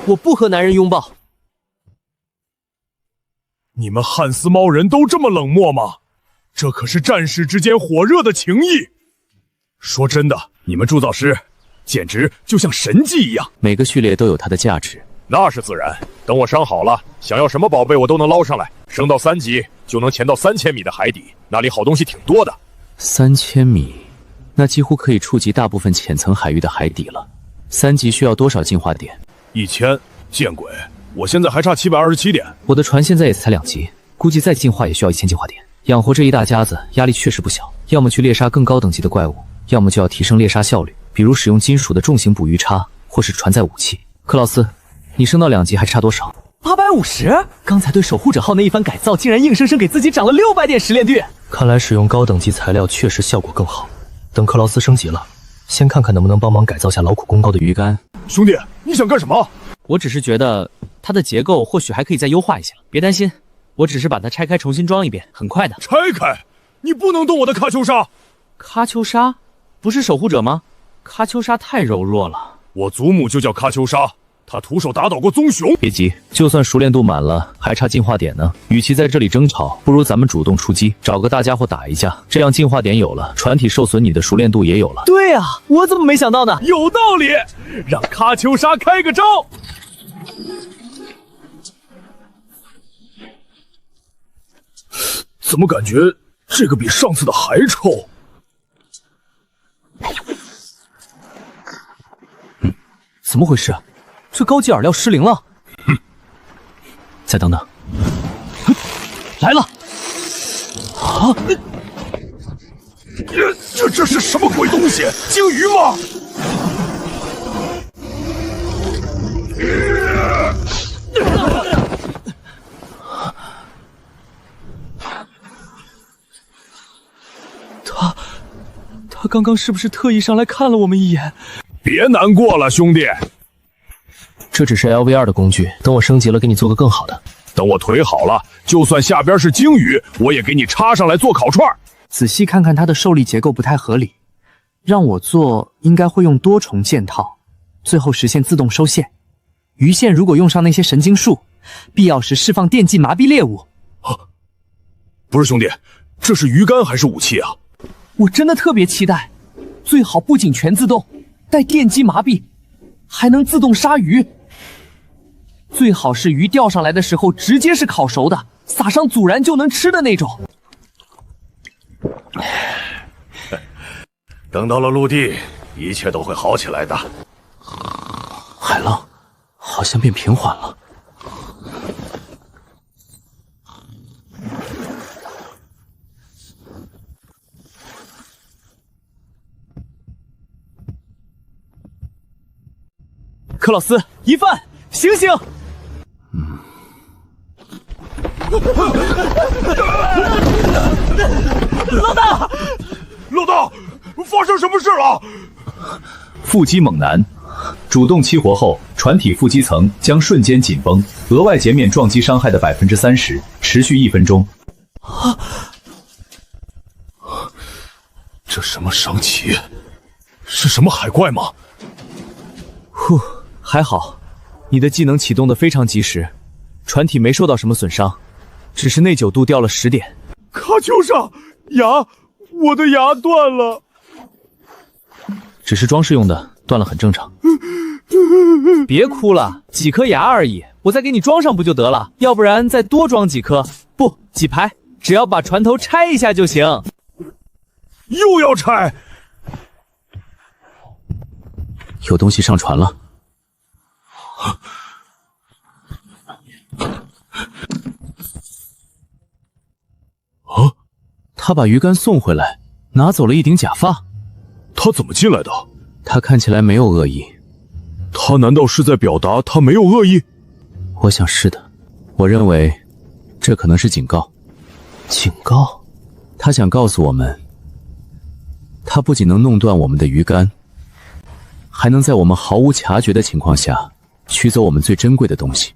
我不和男人拥抱。你们汉斯猫人都这么冷漠吗？这可是战士之间火热的情谊。说真的，你们铸造师简直就像神迹一样。每个序列都有它的价值。那是自然，等我伤好了，想要什么宝贝我都能捞上来。升到3级就能潜到3000米的海底，那里好东西挺多的。3000米，那几乎可以触及大部分浅层海域的海底了。3级需要多少进化点？1000，见鬼！我现在还差727点。我的船现在也才2级，估计再进化也需要1000进化点。养活这一大家子，压力确实不小。要么去猎杀更高等级的怪物，要么就要提升猎杀效率，比如使用金属的重型捕鱼叉，或是船载武器。克劳斯，你升到2级还差多少？850。刚才对守护者号那一番改造，竟然硬生生给自己涨了600点实炼率。看来使用高等级材料确实效果更好。等克劳斯升级了，先看看能不能帮忙改造下劳苦功高的鱼竿。兄弟，你想干什么？我只是觉得它的结构或许还可以再优化一下。别担心，我只是把它拆开重新装一遍，很快的。拆开？你不能动我的喀秋莎。喀秋莎不是守护者吗？喀秋莎太柔弱了。我祖母就叫喀秋莎，她徒手打倒过棕熊。别急，就算熟练度满了，还差进化点呢。与其在这里争吵，不如咱们主动出击，找个大家伙打一架。这样进化点有了，船体受损，你的熟练度也有了。对啊，我怎么没想到呢？有道理，让喀秋莎开个招。怎么感觉这个比上次的还臭？怎么回事？这高级饵料失灵了。再等等，来了！啊！这是什么鬼东西？鲸鱼吗？他刚刚是不是特意上来看了我们一眼？别难过了，兄弟。这只是 LV2 的工具，等我升级了，给你做个更好的。等我腿好了，就算下边是鲸鱼，我也给你插上来做烤串。仔细看看它的受力结构不太合理，让我做应该会用多重剑套，最后实现自动收线。鱼线如果用上那些神经术，必要时释放电击麻痹猎物。不是兄弟，这是鱼竿还是武器啊？我真的特别期待，最好不仅全自动，带电击麻痹，还能自动杀鱼。最好是鱼钓上来的时候直接是烤熟的，撒上孜然就能吃的那种。等到了陆地，一切都会好起来的。海浪好像变平缓了。克劳斯，一饭，醒醒！老大，老大，发生什么事了？腹肌猛男，主动激活后，船体腹肌层将瞬间紧绷，额外减免撞击伤害的30%，持续1分钟。这什么伤旗？是什么海怪吗？呼，还好，你的技能启动的非常及时，船体没受到什么损伤，只是内9度掉了10点。喀秋莎，牙，我的牙断了。只是装饰用的，断了很正常。别哭了，几颗牙而已，我再给你装上不就得了？要不然再多装几颗，不，几排，只要把船头拆一下就行。又要拆？有东西上船了。啊！他把鱼竿送回来，拿走了一顶假发。他怎么进来的？他看起来没有恶意。他难道是在表达他没有恶意？我想是的。我认为这可能是警告。警告？他想告诉我们，他不仅能弄断我们的鱼竿，还能在我们毫无察觉的情况下取走我们最珍贵的东西。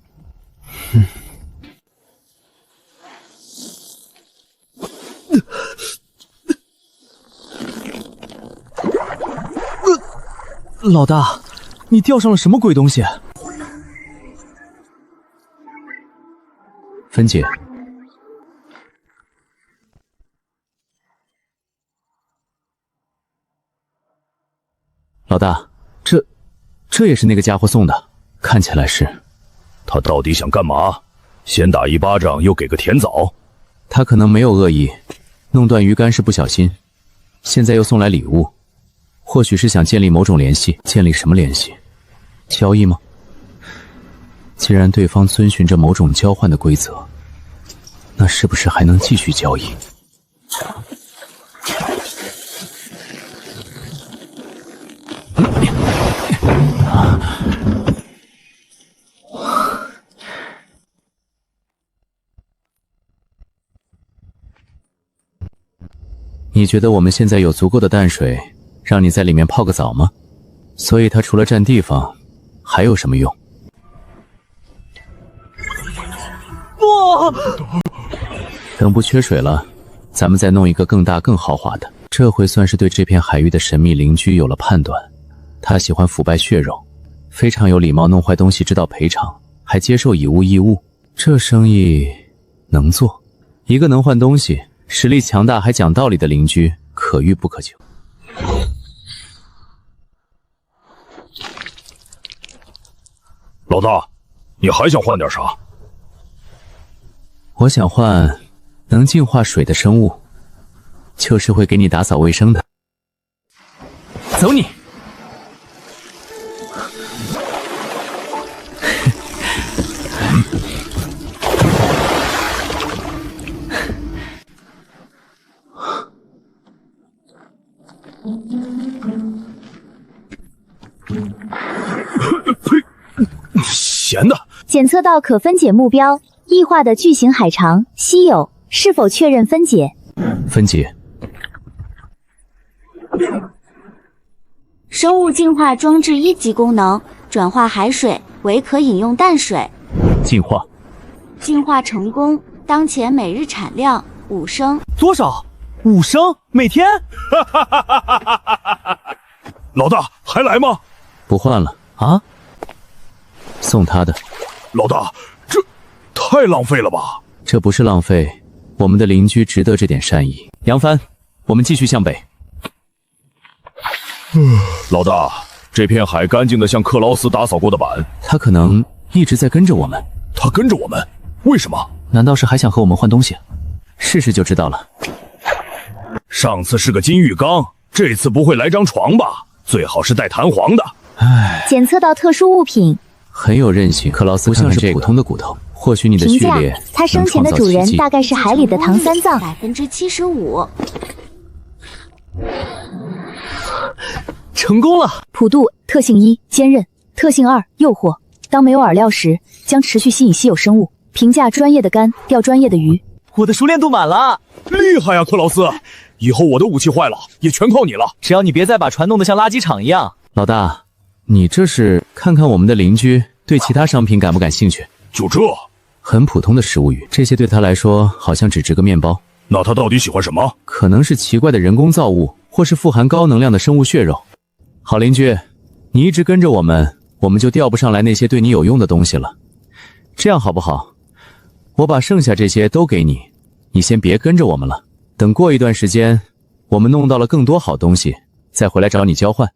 老大，你钓上了什么鬼东西？芬姐，老大，这也是那个家伙送的，看起来是。他到底想干嘛？先打一巴掌，又给个甜枣。他可能没有恶意，弄断鱼竿是不小心，现在又送来礼物，或许是想建立某种联系。建立什么联系？交易吗？既然对方遵循着某种交换的规则，那是不是还能继续交易？你觉得我们现在有足够的淡水，让你在里面泡个澡吗？所以它除了占地方，还有什么用？不，等不缺水了，咱们再弄一个更大更豪华的。这回算是对这片海域的神秘邻居有了判断。他喜欢腐败血肉，非常有礼貌，弄坏东西知道赔偿，还接受以物易物，这生意能做。一个能换东西、实力强大还讲道理的邻居，可遇不可求。老大，你还想换点啥？我想换能净化水的生物，就是会给你打扫卫生的。走你！闲的。检测到可分解目标，异化的巨型海肠，稀有，是否确认分解？分解。生物净化装置1级功能，转化海水为可饮用淡水。净化。净化成功，当前每日产量5升。多少？5升？每天？老大还来吗？不换了啊？送他的。老大，这太浪费了吧？这不是浪费，我们的邻居值得这点善意。扬帆，我们继续向北。老大，这片海干净的像克劳斯打扫过的板。他可能一直在跟着我们。他跟着我们？为什么？难道是还想和我们换东西？试试就知道了。上次是个金浴缸，这次不会来张床吧？最好是带弹簧的。唉，检测到特殊物品，很有韧性。克劳斯不像是普通的骨头，或许你的序列他生前的主人大概是海里的唐三藏。75%。成功了。普渡特性1坚韧，特性2诱惑。当没有饵料时，将持续吸引稀有生物。评价专业的竿，钓专业的鱼。我的熟练度满了，厉害呀，克劳斯！以后我的武器坏了，也全靠你了。只要你别再把船弄得像垃圾场一样。老大，你这是看看我们的邻居对其他商品感不感兴趣？就这，很普通的食物鱼，这些对他来说好像只值个面包。那他到底喜欢什么？可能是奇怪的人工造物，或是富含高能量的生物血肉。好邻居，你一直跟着我们，我们就钓不上来那些对你有用的东西了。这样好不好？我把剩下这些都给你，你先别跟着我们了。等过一段时间，我们弄到了更多好东西，再回来找你交换。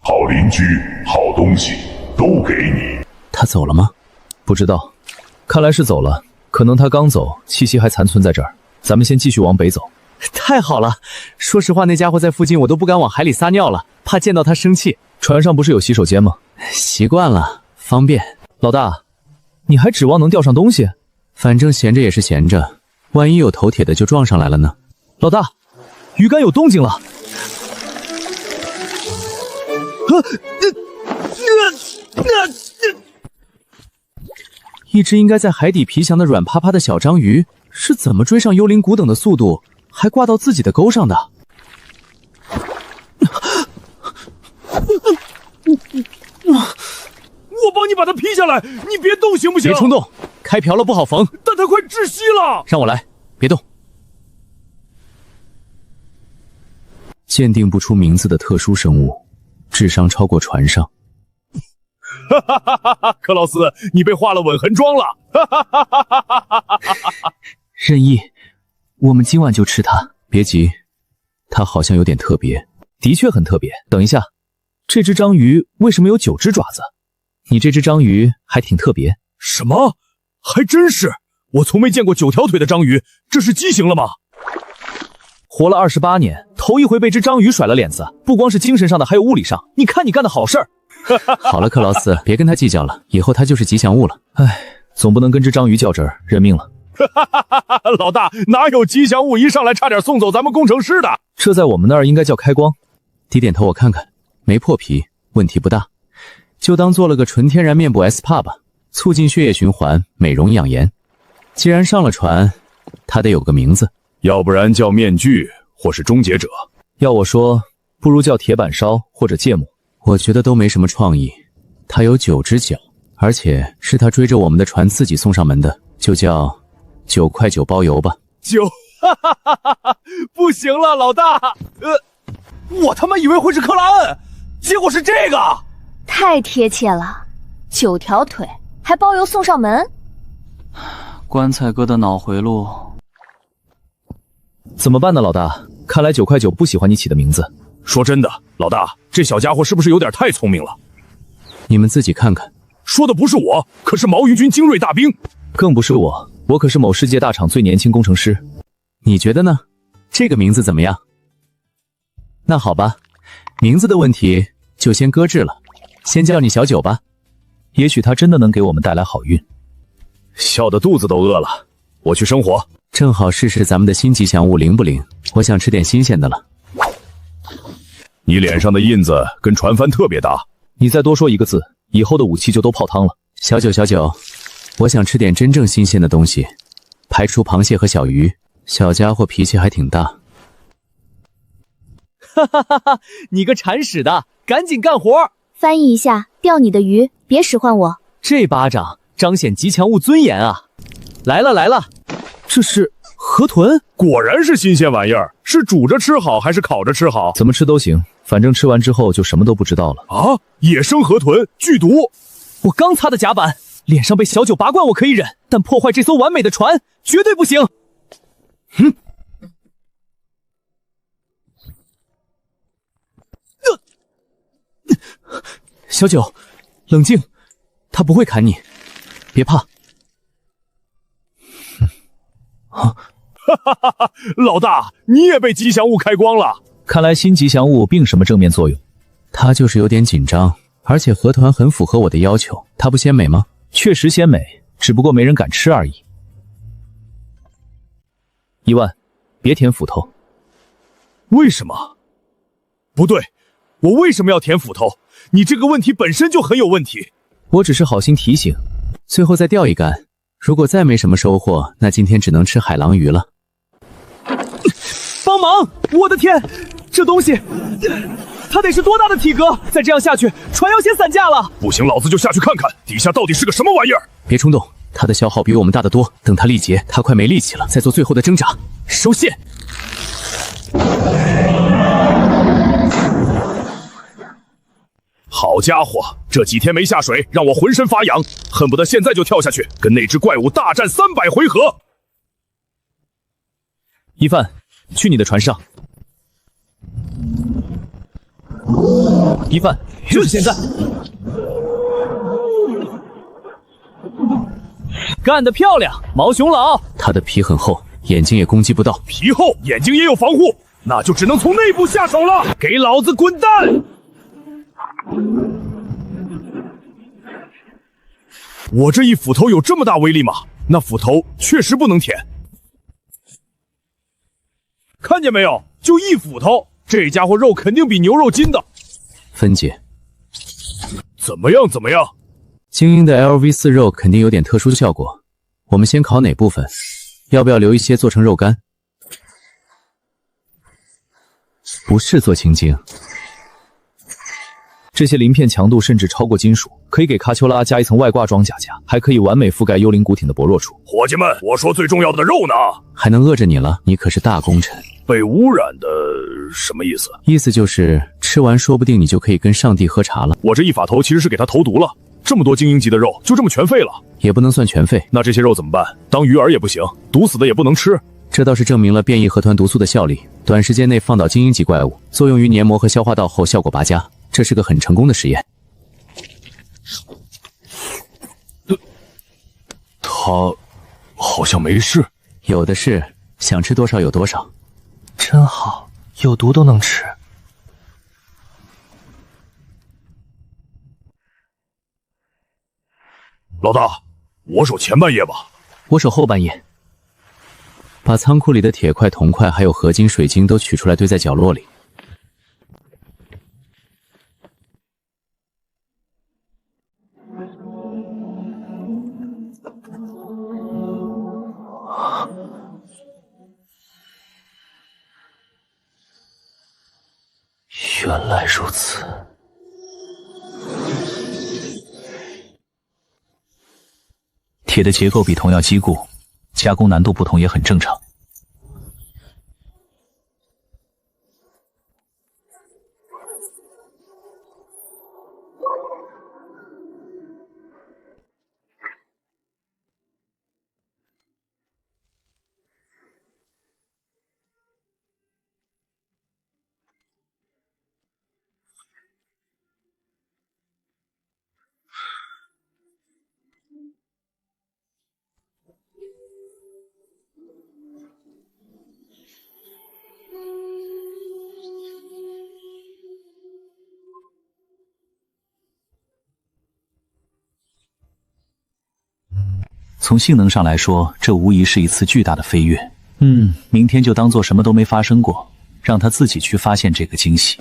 好邻居，好东西都给你。他走了吗？不知道，看来是走了。可能他刚走，气息还残存在这儿。咱们先继续往北走。太好了！说实话，那家伙在附近，我都不敢往海里撒尿了，怕见到他生气。船上不是有洗手间吗？习惯了，方便。老大，你还指望能钓上东西？反正闲着也是闲着，万一有头铁的就撞上来了呢。老大，鱼竿有动静了。一只应该在海底皮翔的软趴趴的小章鱼，是怎么追上幽灵古等的速度，还挂到自己的钩上的？我帮你把它劈下来，你别动行不行？别冲动，开瓢了不好缝。但它快窒息了。让我来，别动。鉴定不出名字的特殊生物，智商超过船上。哈哈哈哈哈！克劳斯，你被画了吻痕妆了！哈哈哈哈哈哈！任意，我们今晚就吃它。别急，它好像有点特别。的确很特别。等一下，这只章鱼为什么有9只爪子？你这只章鱼还挺特别。什么？还真是，我从没见过9条腿的章鱼，这是畸形了吗？活了28年，头一回被只章鱼甩了脸子，不光是精神上的，还有物理上。你看你干的好事儿。好了，克劳斯，别跟他计较了，以后他就是吉祥物了。唉，总不能跟只章鱼较真儿，认命了。老大，哪有吉祥物一上来差点送走咱们工程师的？这在我们那儿应该叫开光。低点头，我看看，没破皮，问题不大，就当做了个纯天然面部 SPA 吧，促进血液循环，美容养颜。既然上了船，他得有个名字，要不然叫面具或是终结者。要我说，不如叫铁板烧或者芥末。我觉得都没什么创意。他有9只脚，而且是他追着我们的船自己送上门的，就叫9块9包邮吧。不行了，老大，我他妈以为会是克拉恩，结果是这个，太贴切了，9条腿还包邮送上门。棺材哥的脑回路怎么办呢，老大？看来9块9不喜欢你起的名字。说真的，老大，这小家伙是不是有点太聪明了？你们自己看看。说的不是我，可是毛云军精锐大兵，更不是我，我可是某世界大厂最年轻工程师。你觉得呢？这个名字怎么样？那好吧，名字的问题就先搁置了，先叫你小9吧。也许他真的能给我们带来好运。笑得肚子都饿了，我去生火。正好试试咱们的新吉祥物灵不灵，我想吃点新鲜的了。你脸上的印子跟船帆特别搭。你再多说一个字，以后的武器就都泡汤了。小9，我想吃点真正新鲜的东西，排除螃蟹和小鱼。小家伙脾气还挺大。哈哈哈哈！你个铲屎的，赶紧干活！翻译一下，钓你的鱼，别使唤我。这巴掌彰显吉祥物尊严啊！来了来了，这是河豚，果然是新鲜玩意儿。是煮着吃好还是烤着吃好？怎么吃都行，反正吃完之后就什么都不知道了。啊！野生河豚，剧毒！我刚擦的甲板，脸上被小9拔罐我可以忍，但破坏这艘完美的船绝对不行。小9，冷静，他不会砍你，别怕。哈哈哈哈！老大，你也被吉祥物开光了。看来新吉祥物并什么正面作用。他就是有点紧张，而且河豚很符合我的要求。它不鲜美吗？确实鲜美，只不过没人敢吃而已。1万，别舔斧头。为什么？不对，我为什么要舔斧头？你这个问题本身就很有问题。我只是好心提醒。最后再钓一竿，如果再没什么收获，那今天只能吃海狼鱼了。帮忙！我的天，这东西，它得是多大的体格？再这样下去，船要先散架了。不行，老子就下去看看底下到底是个什么玩意儿。别冲动，他的消耗比我们大得多。等他力竭，他快没力气了，再做最后的挣扎。收线。好家伙，这几天没下水，让我浑身发痒，恨不得现在就跳下去，跟那只怪物大战300回合。一帆，去你的船上。一帆，就是现在！干得漂亮，毛熊老！他的皮很厚，眼睛也攻击不到。皮厚，眼睛也有防护，那就只能从内部下手了。给老子滚蛋！我这一斧头有这么大威力吗？那斧头确实不能舔。看见没有？就一斧头，这家伙肉肯定比牛肉筋道。分解。怎么样？怎么样？精英的 LV4 肉肯定有点特殊效果。我们先烤哪部分？要不要留一些做成肉干？不是做青筋。这些鳞片强度甚至超过金属，可以给卡秋拉加一层外挂装甲甲，还可以完美覆盖幽灵骨挺的薄弱处。伙计们，我说最重要的肉呢？还能饿着你了？你可是大功臣。被污染的什么意思？意思就是吃完说不定你就可以跟上帝喝茶了。我这一法头其实是给他投毒了，这么多精英级的肉就这么全废了？也不能算全废。那这些肉怎么办？当鱼饵也不行，毒死的也不能吃。这倒是证明了变异河豚毒素的效力，短时间内放倒精英级怪物，作用于黏膜和消化道后效果拔佳，这是个很成功的实验。他好像没事。有的是，想吃多少有多少。真好，有毒都能吃。老大，我守前半夜吧。我守后半夜。把仓库里的铁块、铜块还有合金、水晶都取出来堆在角落里。如此。铁的结构比铜要坚固，加工难度不同也很正常。从性能上来说，这无疑是一次巨大的飞跃。明天就当做什么都没发生过，让他自己去发现这个惊喜。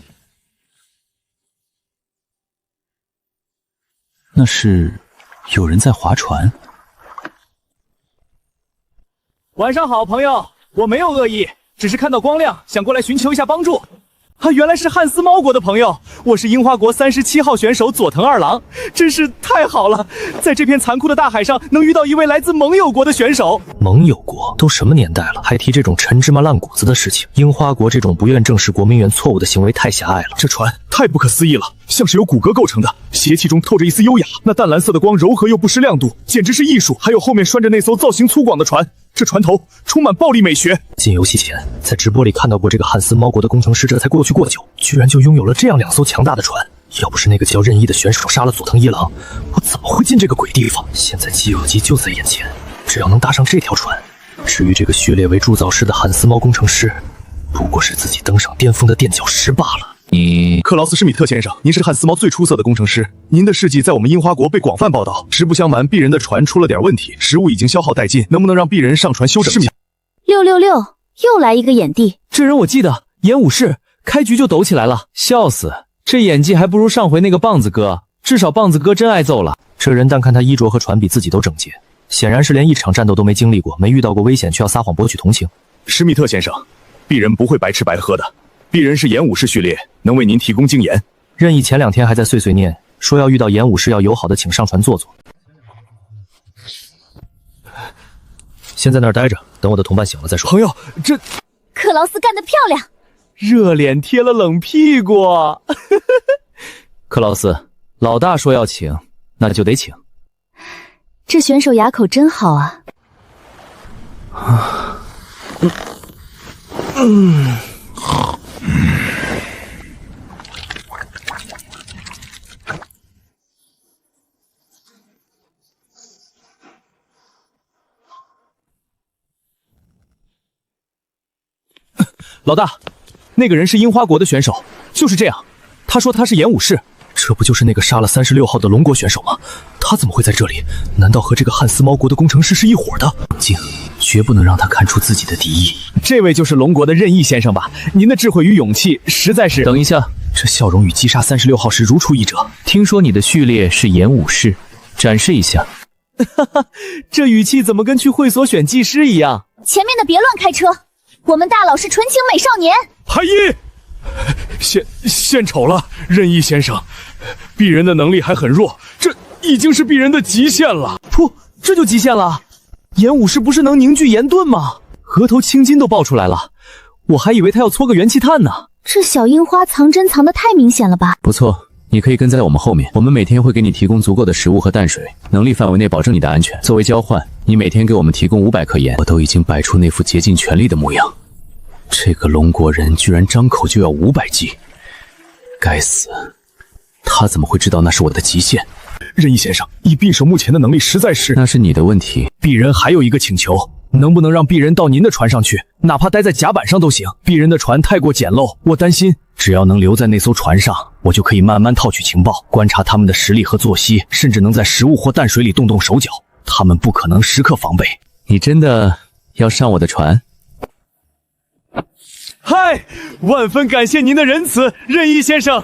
那是有人在划船。晚上好，朋友，我没有恶意，只是看到光亮，想过来寻求一下帮助。原来是汉斯猫国的朋友，我是樱花国37号选手佐藤二郎，真是太好了，在这片残酷的大海上能遇到一位来自盟友国的选手。盟友国都什么年代了，还提这种陈芝麻烂谷子的事情？樱花国这种不愿正视国民员错误的行为太狭隘了。这船太不可思议了，像是由骨骼构成的，邪气中透着一丝优雅，那淡蓝色的光柔和又不失亮度，简直是艺术。还有后面拴着那艘造型粗犷的船，这船头充满暴力美学。进游戏前在直播里看到过这个汉斯猫国的工程师，这才过去过久，居然就拥有了这样2艘强大的船。要不是那个叫任意的选手杀了佐藤一郎，我怎么会进这个鬼地方？现在既有机就在眼前，只要能搭上这条船，至于这个序列为铸造师的汉斯猫工程师，不过是自己登上巅峰的垫脚石罢了。克劳斯施密特先生，您是汉斯猫最出色的工程师，您的事迹在我们樱花国被广泛报道。实不相瞒，鄙人的船出了点问题，食物已经消耗殆尽，能不能让鄙人上船休整？666，又来一个眼帝。这人我记得，演武士，开局就抖起来了，笑死！这演技还不如上回那个棒子哥，至少棒子哥真挨揍了。这人单看他衣着和船比自己都整洁，显然是连一场战斗都没经历过，没遇到过危险，却要撒谎博取同情。施密特先生，鄙人不会白吃白喝的。鄙人是演武士序列，能为您提供经验。任意前2天还在碎碎念，说要遇到演武士要友好的请上船坐坐。先在那儿待着，等我的同伴醒了再说。朋友，这克劳斯干得漂亮，热脸贴了冷屁股。克劳斯，老大说要请，那就得请。这选手牙口真好啊。老大，那个人是樱花国的选手，就是这样。他说他是演武士，这不就是那个杀了36号的龙国选手吗？他怎么会在这里？难道和这个汉斯猫国的工程师是一伙的？静，绝不能让他看出自己的敌意。这位就是龙国的任意先生吧？您的智慧与勇气实在是……等一下，这笑容与击杀36号时如出一辙。听说你的序列是演武士，展示一下。哈哈，这语气怎么跟去会所选技师一样？前面的别乱开车，我们大佬是纯情美少年。海一，献丑了，任意先生，鄙人的能力还很弱，这已经是鄙人的极限了。噗，这就极限了？演武士不是能凝聚岩盾吗？额头青筋都爆出来了，我还以为他要搓个元气弹呢。这小樱花藏针藏得太明显了吧？不错，你可以跟在我们后面，我们每天会给你提供足够的食物和淡水，能力范围内保证你的安全。作为交换，你每天给我们提供500颗盐。我都已经摆出那副竭尽全力的模样，这个龙国人居然张口就要500剂，该死！他怎么会知道那是我的极限？任意先生，以匕首目前的能力实在是……那是你的问题。鄙人还有一个请求，能不能让鄙人到您的船上去，哪怕待在甲板上都行。鄙人的船太过简陋，我担心只要能留在那艘船上，我就可以慢慢套取情报，观察他们的实力和作息，甚至能在食物或淡水里动动手脚。他们不可能时刻防备。你真的要上我的船？嗨，万分感谢您的仁慈，任意先生。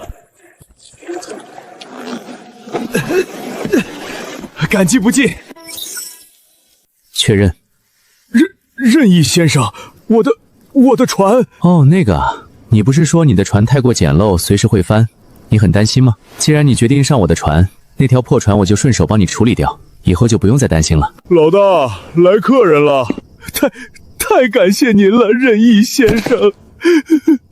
感激不尽。确认。任意先生，我的船……哦，那个啊，你不是说你的船太过简陋，随时会翻，你很担心吗？既然你决定上我的船，那条破船我就顺手帮你处理掉，以后就不用再担心了。老大，来客人了，太感谢您了，仁义先生。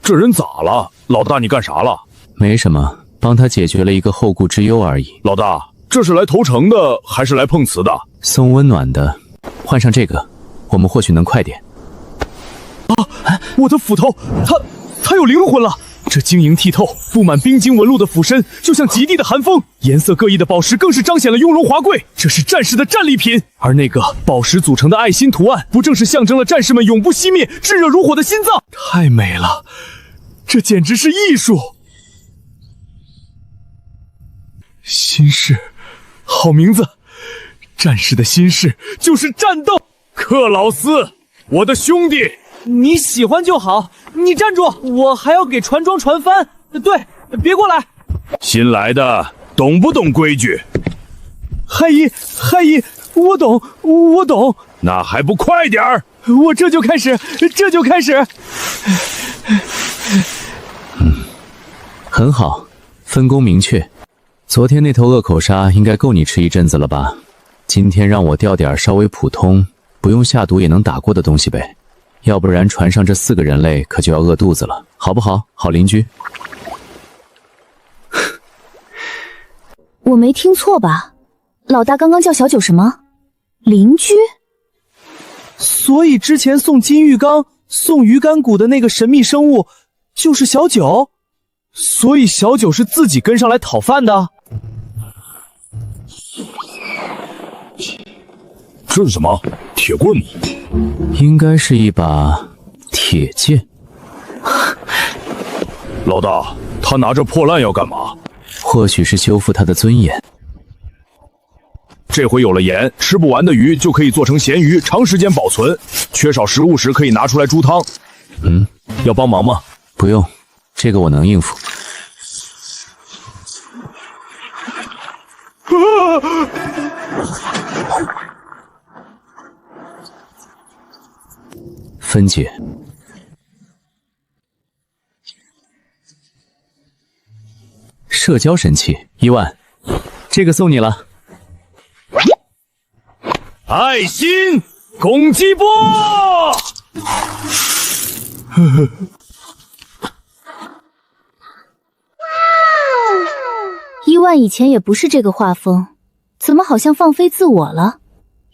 这人咋了？老大，你干啥了？没什么，帮他解决了一个后顾之忧而已。老大，这是来投诚的还是来碰瓷的？送温暖的，换上这个，我们或许能快点。啊！我的斧头，它有灵魂了！这晶莹剔透、布满冰晶纹路的斧身，就像极地的寒风；颜色各异的宝石更是彰显了雍容华贵。这是战士的战利品，而那个宝石组成的爱心图案，不正是象征了战士们永不熄灭、炙热如火的心脏？太美了，这简直是艺术！心事，好名字！战士的心事就是战斗。克劳斯，我的兄弟。你喜欢就好，你站住！我还要给船装船帆。对，别过来！新来的，懂不懂规矩？嗨姨，我懂。那还不快点儿！我这就开始。很好，分工明确。昨天那头恶口鲨应该够你吃一阵子了吧？今天让我钓点稍微普通，不用下毒也能打过的东西呗。要不然船上这4个人类可就要饿肚子了，好不好？好邻居。我没听错吧？老大刚刚叫小九什么？邻居？所以之前送金玉缸、送鱼干骨的那个神秘生物就是小九？所以小九是自己跟上来讨饭的？这是什么？铁棍吗？应该是一把铁剑。老大，他拿着破烂要干嘛？或许是修复他的尊严。这回有了盐，吃不完的鱼就可以做成咸鱼，长时间保存。缺少食物时可以拿出来煮汤。要帮忙吗？不用，这个我能应付。分解。社交神器1万，这个送你了。爱心攻击波！1万以前也不是这个画风，怎么好像放飞自我了？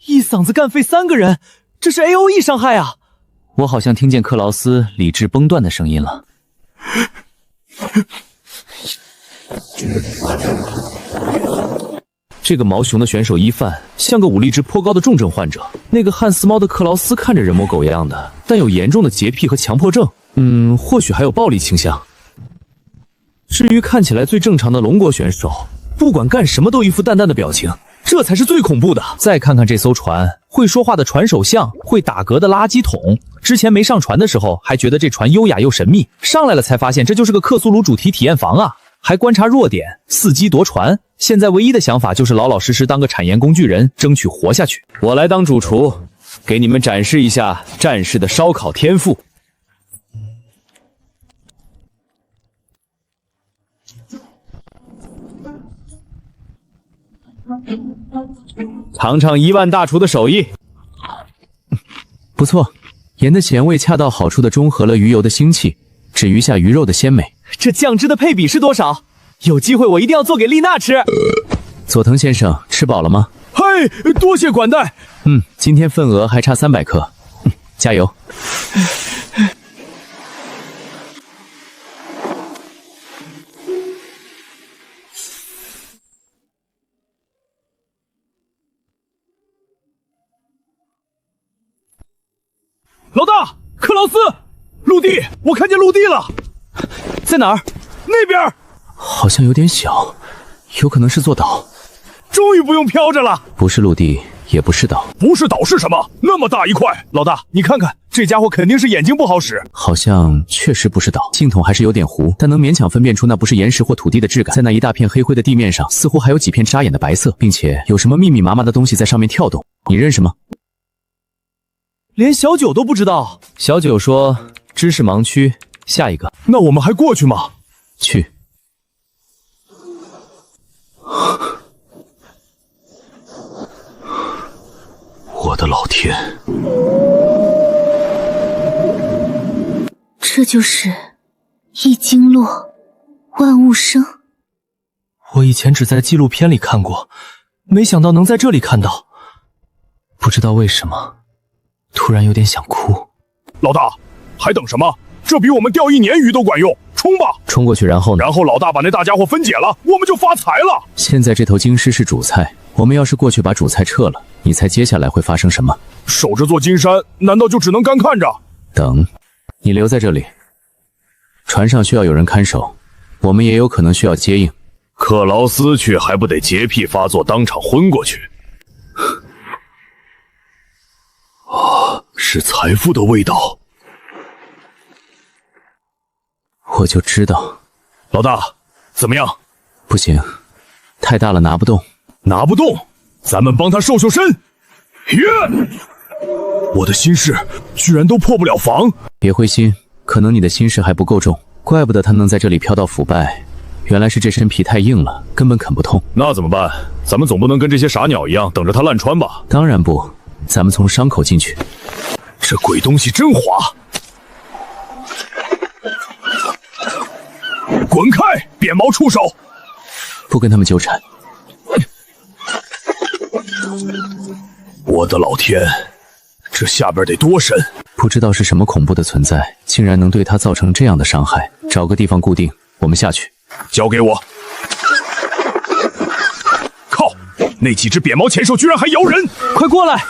一嗓子干废3个人，这是 AOE 伤害啊！我好像听见克劳斯理智崩断的声音了。这个毛熊的选手伊范像个武力值颇高的重症患者，那个汉斯猫的克劳斯看着人模狗样的，但有严重的洁癖和强迫症，或许还有暴力倾向。至于看起来最正常的龙国选手，不管干什么都一副淡淡的表情，这才是最恐怖的。再看看这艘船，会说话的船首像，会打嗝的垃圾桶。之前没上船的时候还觉得这船优雅又神秘，上来了才发现这就是个克苏鲁主题体验房啊！还观察弱点，伺机夺船。现在唯一的想法就是老老实实当个产盐工具人，争取活下去。我来当主厨，给你们展示一下战士的烧烤天赋。尝尝1万大厨的手艺。不错，盐的咸味恰到好处的中和了鱼油的腥气，只余下鱼肉的鲜美。这酱汁的配比是多少？有机会我一定要做给丽娜吃。佐藤先生，吃饱了吗？嘿，多谢管待。今天份额还差300克，加油。老大，克劳斯，陆地，我看见陆地了。在哪儿？那边。好像有点小，有可能是座岛。终于不用飘着了。不是陆地，也不是岛。不是岛是什么？那么大一块。老大，你看看，这家伙肯定是眼睛不好使。好像确实不是岛，镜筒还是有点糊，但能勉强分辨出那不是岩石或土地的质感。在那一大片黑灰的地面上，似乎还有几片扎眼的白色，并且有什么密密麻麻的东西在上面跳动。你认识吗？连小九都不知道。小九说，知识盲区，下一个。那我们还过去吗？去。我的老天！这就是一经落，万物生。我以前只在纪录片里看过，没想到能在这里看到。不知道为什么，突然有点想哭。老大，还等什么？这比我们钓1年鱼都管用！冲吧！冲过去，然后呢？然后老大把那大家伙分解了，我们就发财了。现在这头金狮是主菜，我们要是过去把主菜撤了，你猜接下来会发生什么？守着座金山，难道就只能干看着？等，你留在这里。船上需要有人看守，我们也有可能需要接应。克劳斯去还不得洁癖发作，当场昏过去？啊，是财富的味道。我就知道。老大，怎么样？不行，太大了，拿不动。拿不动，咱们帮他瘦瘦身。我的心事居然都破不了防。别灰心，可能你的心事还不够重，怪不得他能在这里飘到腐败。原来是这身皮太硬了，根本啃不痛。那怎么办？咱们总不能跟这些傻鸟一样等着它烂穿吧？当然不，咱们从伤口进去。这鬼东西真滑！滚开，扁毛触手！不跟他们纠缠。我的老天，这下边得多深？不知道是什么恐怖的存在，竟然能对他造成这样的伤害。找个地方固定，我们下去。交给我！靠！那几只扁毛前兽居然还咬人！快过来！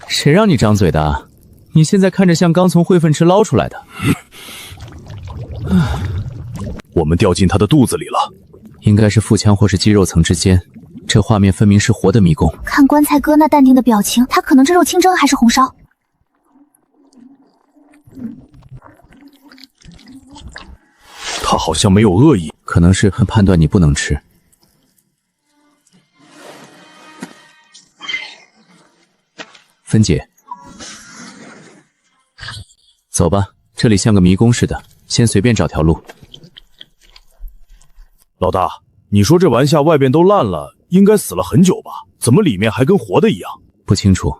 谁让你张嘴的啊？你现在看着像刚从汇粪池捞出来的。我们掉进他的肚子里了，应该是腹腔或是肌肉层之间。这画面分明是活的迷宫。看棺材哥那淡定的表情，他可能这肉清蒸还是红烧。他好像没有恶意，可能是判断你不能吃。分解。走吧，这里像个迷宫似的，先随便找条路。老大，你说这玩下外边都烂了，应该死了很久吧？怎么里面还跟活的一样？不清楚，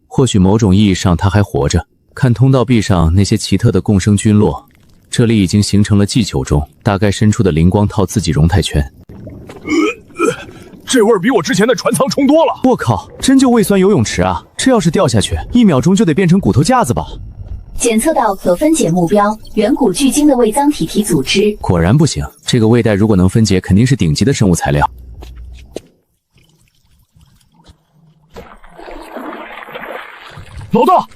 或许某种意义上它还活着。看通道壁上那些奇特的共生菌落，这里已经形成了既球钟，大概伸出的灵光套自己容态圈。这味儿比我之前的船舱冲多了。我靠，真就胃酸游泳池啊！这要是掉下去，1秒钟就得变成骨头架子吧？检测到可分解目标，远古巨鲸的胃脏体组织。果然不行，这个胃袋如果能分解，肯定是顶级的生物材料。老大，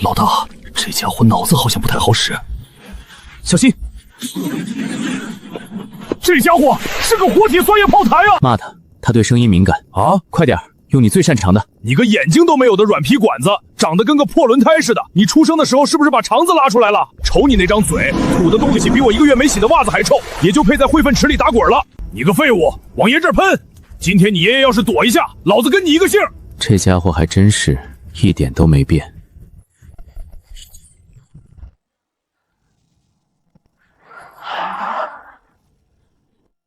老大，这家伙脑子好像不太好使，小心！这家伙是个活体酸液炮台啊！骂他，他对声音敏感啊！快点，用你最擅长的。你个眼睛都没有的软皮管子，长得跟个破轮胎似的。你出生的时候是不是把肠子拉出来了？瞅你那张嘴，吐的东西比我1个月没洗的袜子还臭，也就配在汇粪池里打滚了。你个废物，往爷这儿喷！今天你爷爷要是躲一下，老子跟你一个姓。这家伙还真是一点都没变。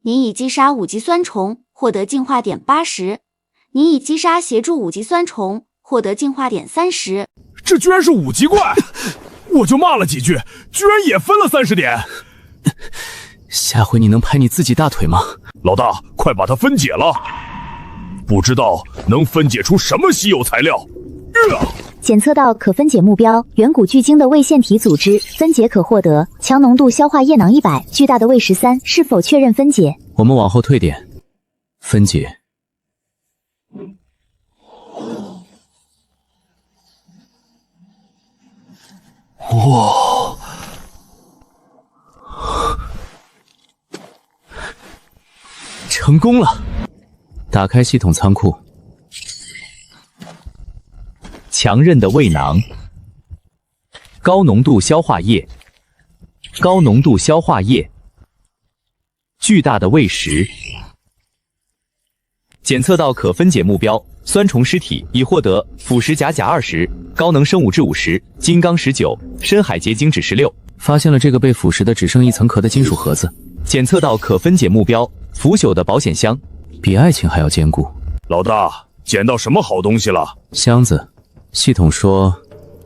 您已击杀5级酸虫，获得进化点80。您已击杀协助5级酸虫，获得进化点30。这居然是5级怪！我就骂了几句，居然也分了30点。下回你能拍你自己大腿吗？老大，快把它分解了！不知道能分解出什么稀有材料。检测到可分解目标，远古巨鲸的胃腺体组织，分解可获得强浓度消化液囊100，巨大的胃13，是否确认分解？我们往后退点，分解。哇！成功了！打开系统仓库。强韧的胃囊，高浓度消化液，高浓度消化液，巨大的喂食。检测到可分解目标，酸虫尸体已获得腐蚀甲20，高能生物质50，金刚19，深海结晶质16。发现了这个被腐蚀的只剩一层壳的金属盒子。检测到可分解目标，腐朽的保险箱，比爱情还要坚固。老大，捡到什么好东西了？箱子，系统说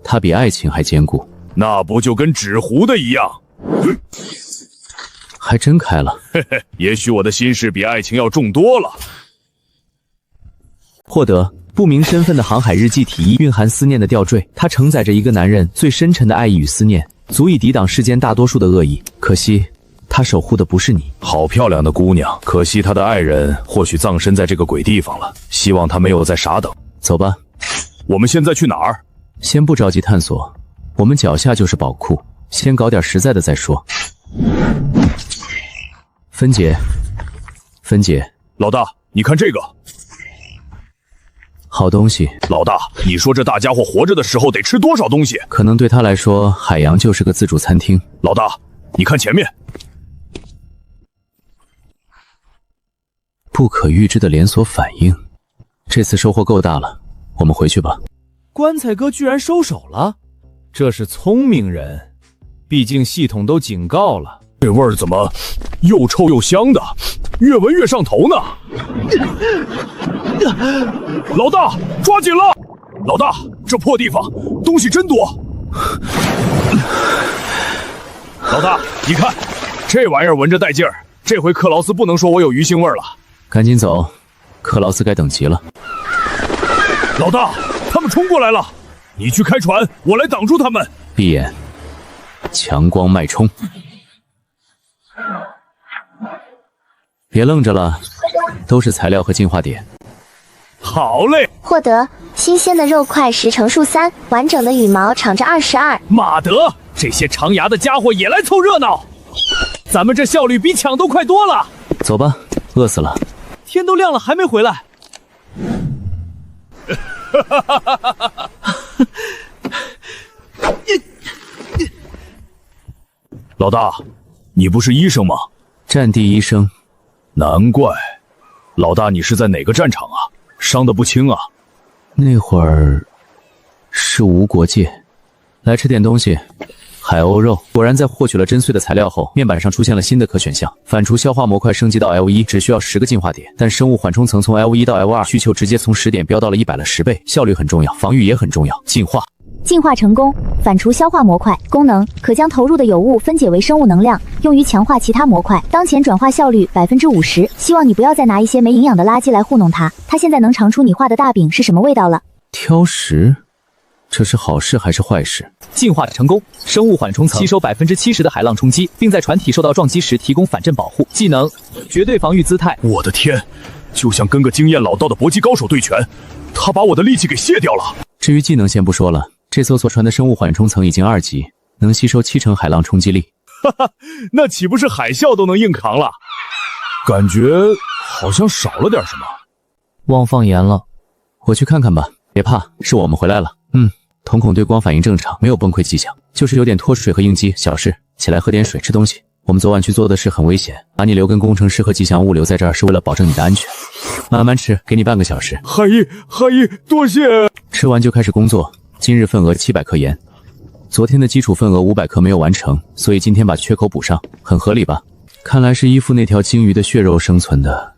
它比爱情还坚固。那不就跟纸糊的一样？还真开了。嘿嘿，也许我的心事比爱情要重多了。获得不明身份的航海日记体一，蕴含思念的吊坠，它承载着一个男人最深沉的爱意与思念，足以抵挡世间大多数的恶意。可惜，他守护的不是你。好漂亮的姑娘，可惜她的爱人或许葬身在这个鬼地方了。希望他没有再傻等。走吧。我们现在去哪儿？先不着急探索，我们脚下就是宝库，先搞点实在的再说。分解，分解。老大，你看这个。好东西。老大，你说这大家伙活着的时候得吃多少东西？可能对他来说，海洋就是个自助餐厅。老大，你看前面。不可预知的连锁反应，这次收获够大了，我们回去吧。棺材哥居然收手了，这是聪明人，毕竟系统都警告了。这味儿怎么又臭又香的，越闻越上头呢？老大，抓紧了！老大，这破地方东西真多。老大，你看，这玩意儿闻着带劲儿。这回克劳斯不能说我有鱼腥味了。赶紧走，克劳斯该等急了。老大，他们冲过来了，你去开船，我来挡住他们。闭眼，强光脉冲。别愣着了，都是材料和进化点。好嘞！获得新鲜的肉块10乘数3，完整的羽毛长着22。马德，这些长牙的家伙也来凑热闹，咱们这效率比抢都快多了。走吧，饿死了。天都亮了还没回来。老大，你不是医生吗？战地医生。难怪。老大，你是在哪个战场啊？伤得不轻啊。那会儿是无国界。来吃点东西。海鸥肉。果然在获取了真碎的材料后，面板上出现了新的可选项，反刍消化模块升级到 L1 只需要10个进化点，但生物缓冲层从 L1 到 L2 需求直接从10点飙到了100了10倍，效率很重要，防御也很重要。进化。进化成功，反刍消化模块功能可将投入的有物分解为生物能量，用于强化其他模块。当前转化效率50%，希望你不要再拿一些没营养的垃圾来糊弄它。它现在能尝出你画的大饼是什么味道了。挑食，这是好事还是坏事？进化成功，生物缓冲层吸收70%的海浪冲击，并在船体受到撞击时提供反震保护。技能绝对防御姿态。我的天，就像跟个经验老道的搏击高手对拳，他把我的力气给卸掉了。至于技能先不说了。这艘船的生物缓冲层已经2级，能吸收70%海浪冲击力。哈哈，那岂不是海啸都能硬扛了？感觉好像少了点什么。忘放盐了，我去看看吧。别怕，是我们回来了。瞳孔对光反应正常，没有崩溃迹象，就是有点脱水和应激，小事。起来喝点水，吃东西。我们昨晚去做的事很危险，把你留跟工程师和吉祥物留在这儿是为了保证你的安全。慢慢吃，给你半个小时。海一，多谢。吃完就开始工作。今日份额700克盐，昨天的基础份额500克没有完成，所以今天把缺口补上，很合理吧？看来是依附那条鲸鱼的血肉生存的。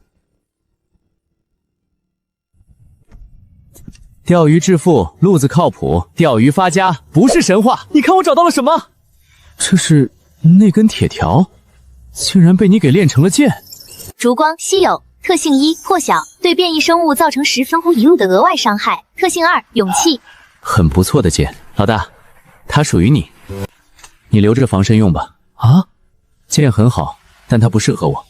钓鱼致富，路子靠谱，钓鱼发家，不是神话。你看我找到了什么？这是那根铁条，竟然被你给炼成了剑。烛光稀有，特性1破晓，对变异生物造成10分钟1路的额外伤害。特性2勇气。很不错的剑，老大，它属于你，你留着防身用吧。啊，剑很好，但它不适合我。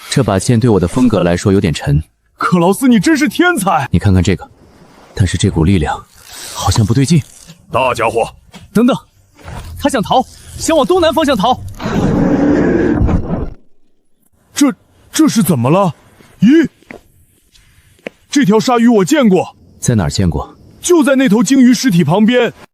这把剑对我的风格来说有点沉。克劳斯，你真是天才！你看看这个，但是这股力量好像不对劲。大家伙，等等，他想逃，想往东南方向逃。这是怎么了？咦，这条鲨鱼我见过，在哪儿见过？就在那头鲸鱼尸体旁边。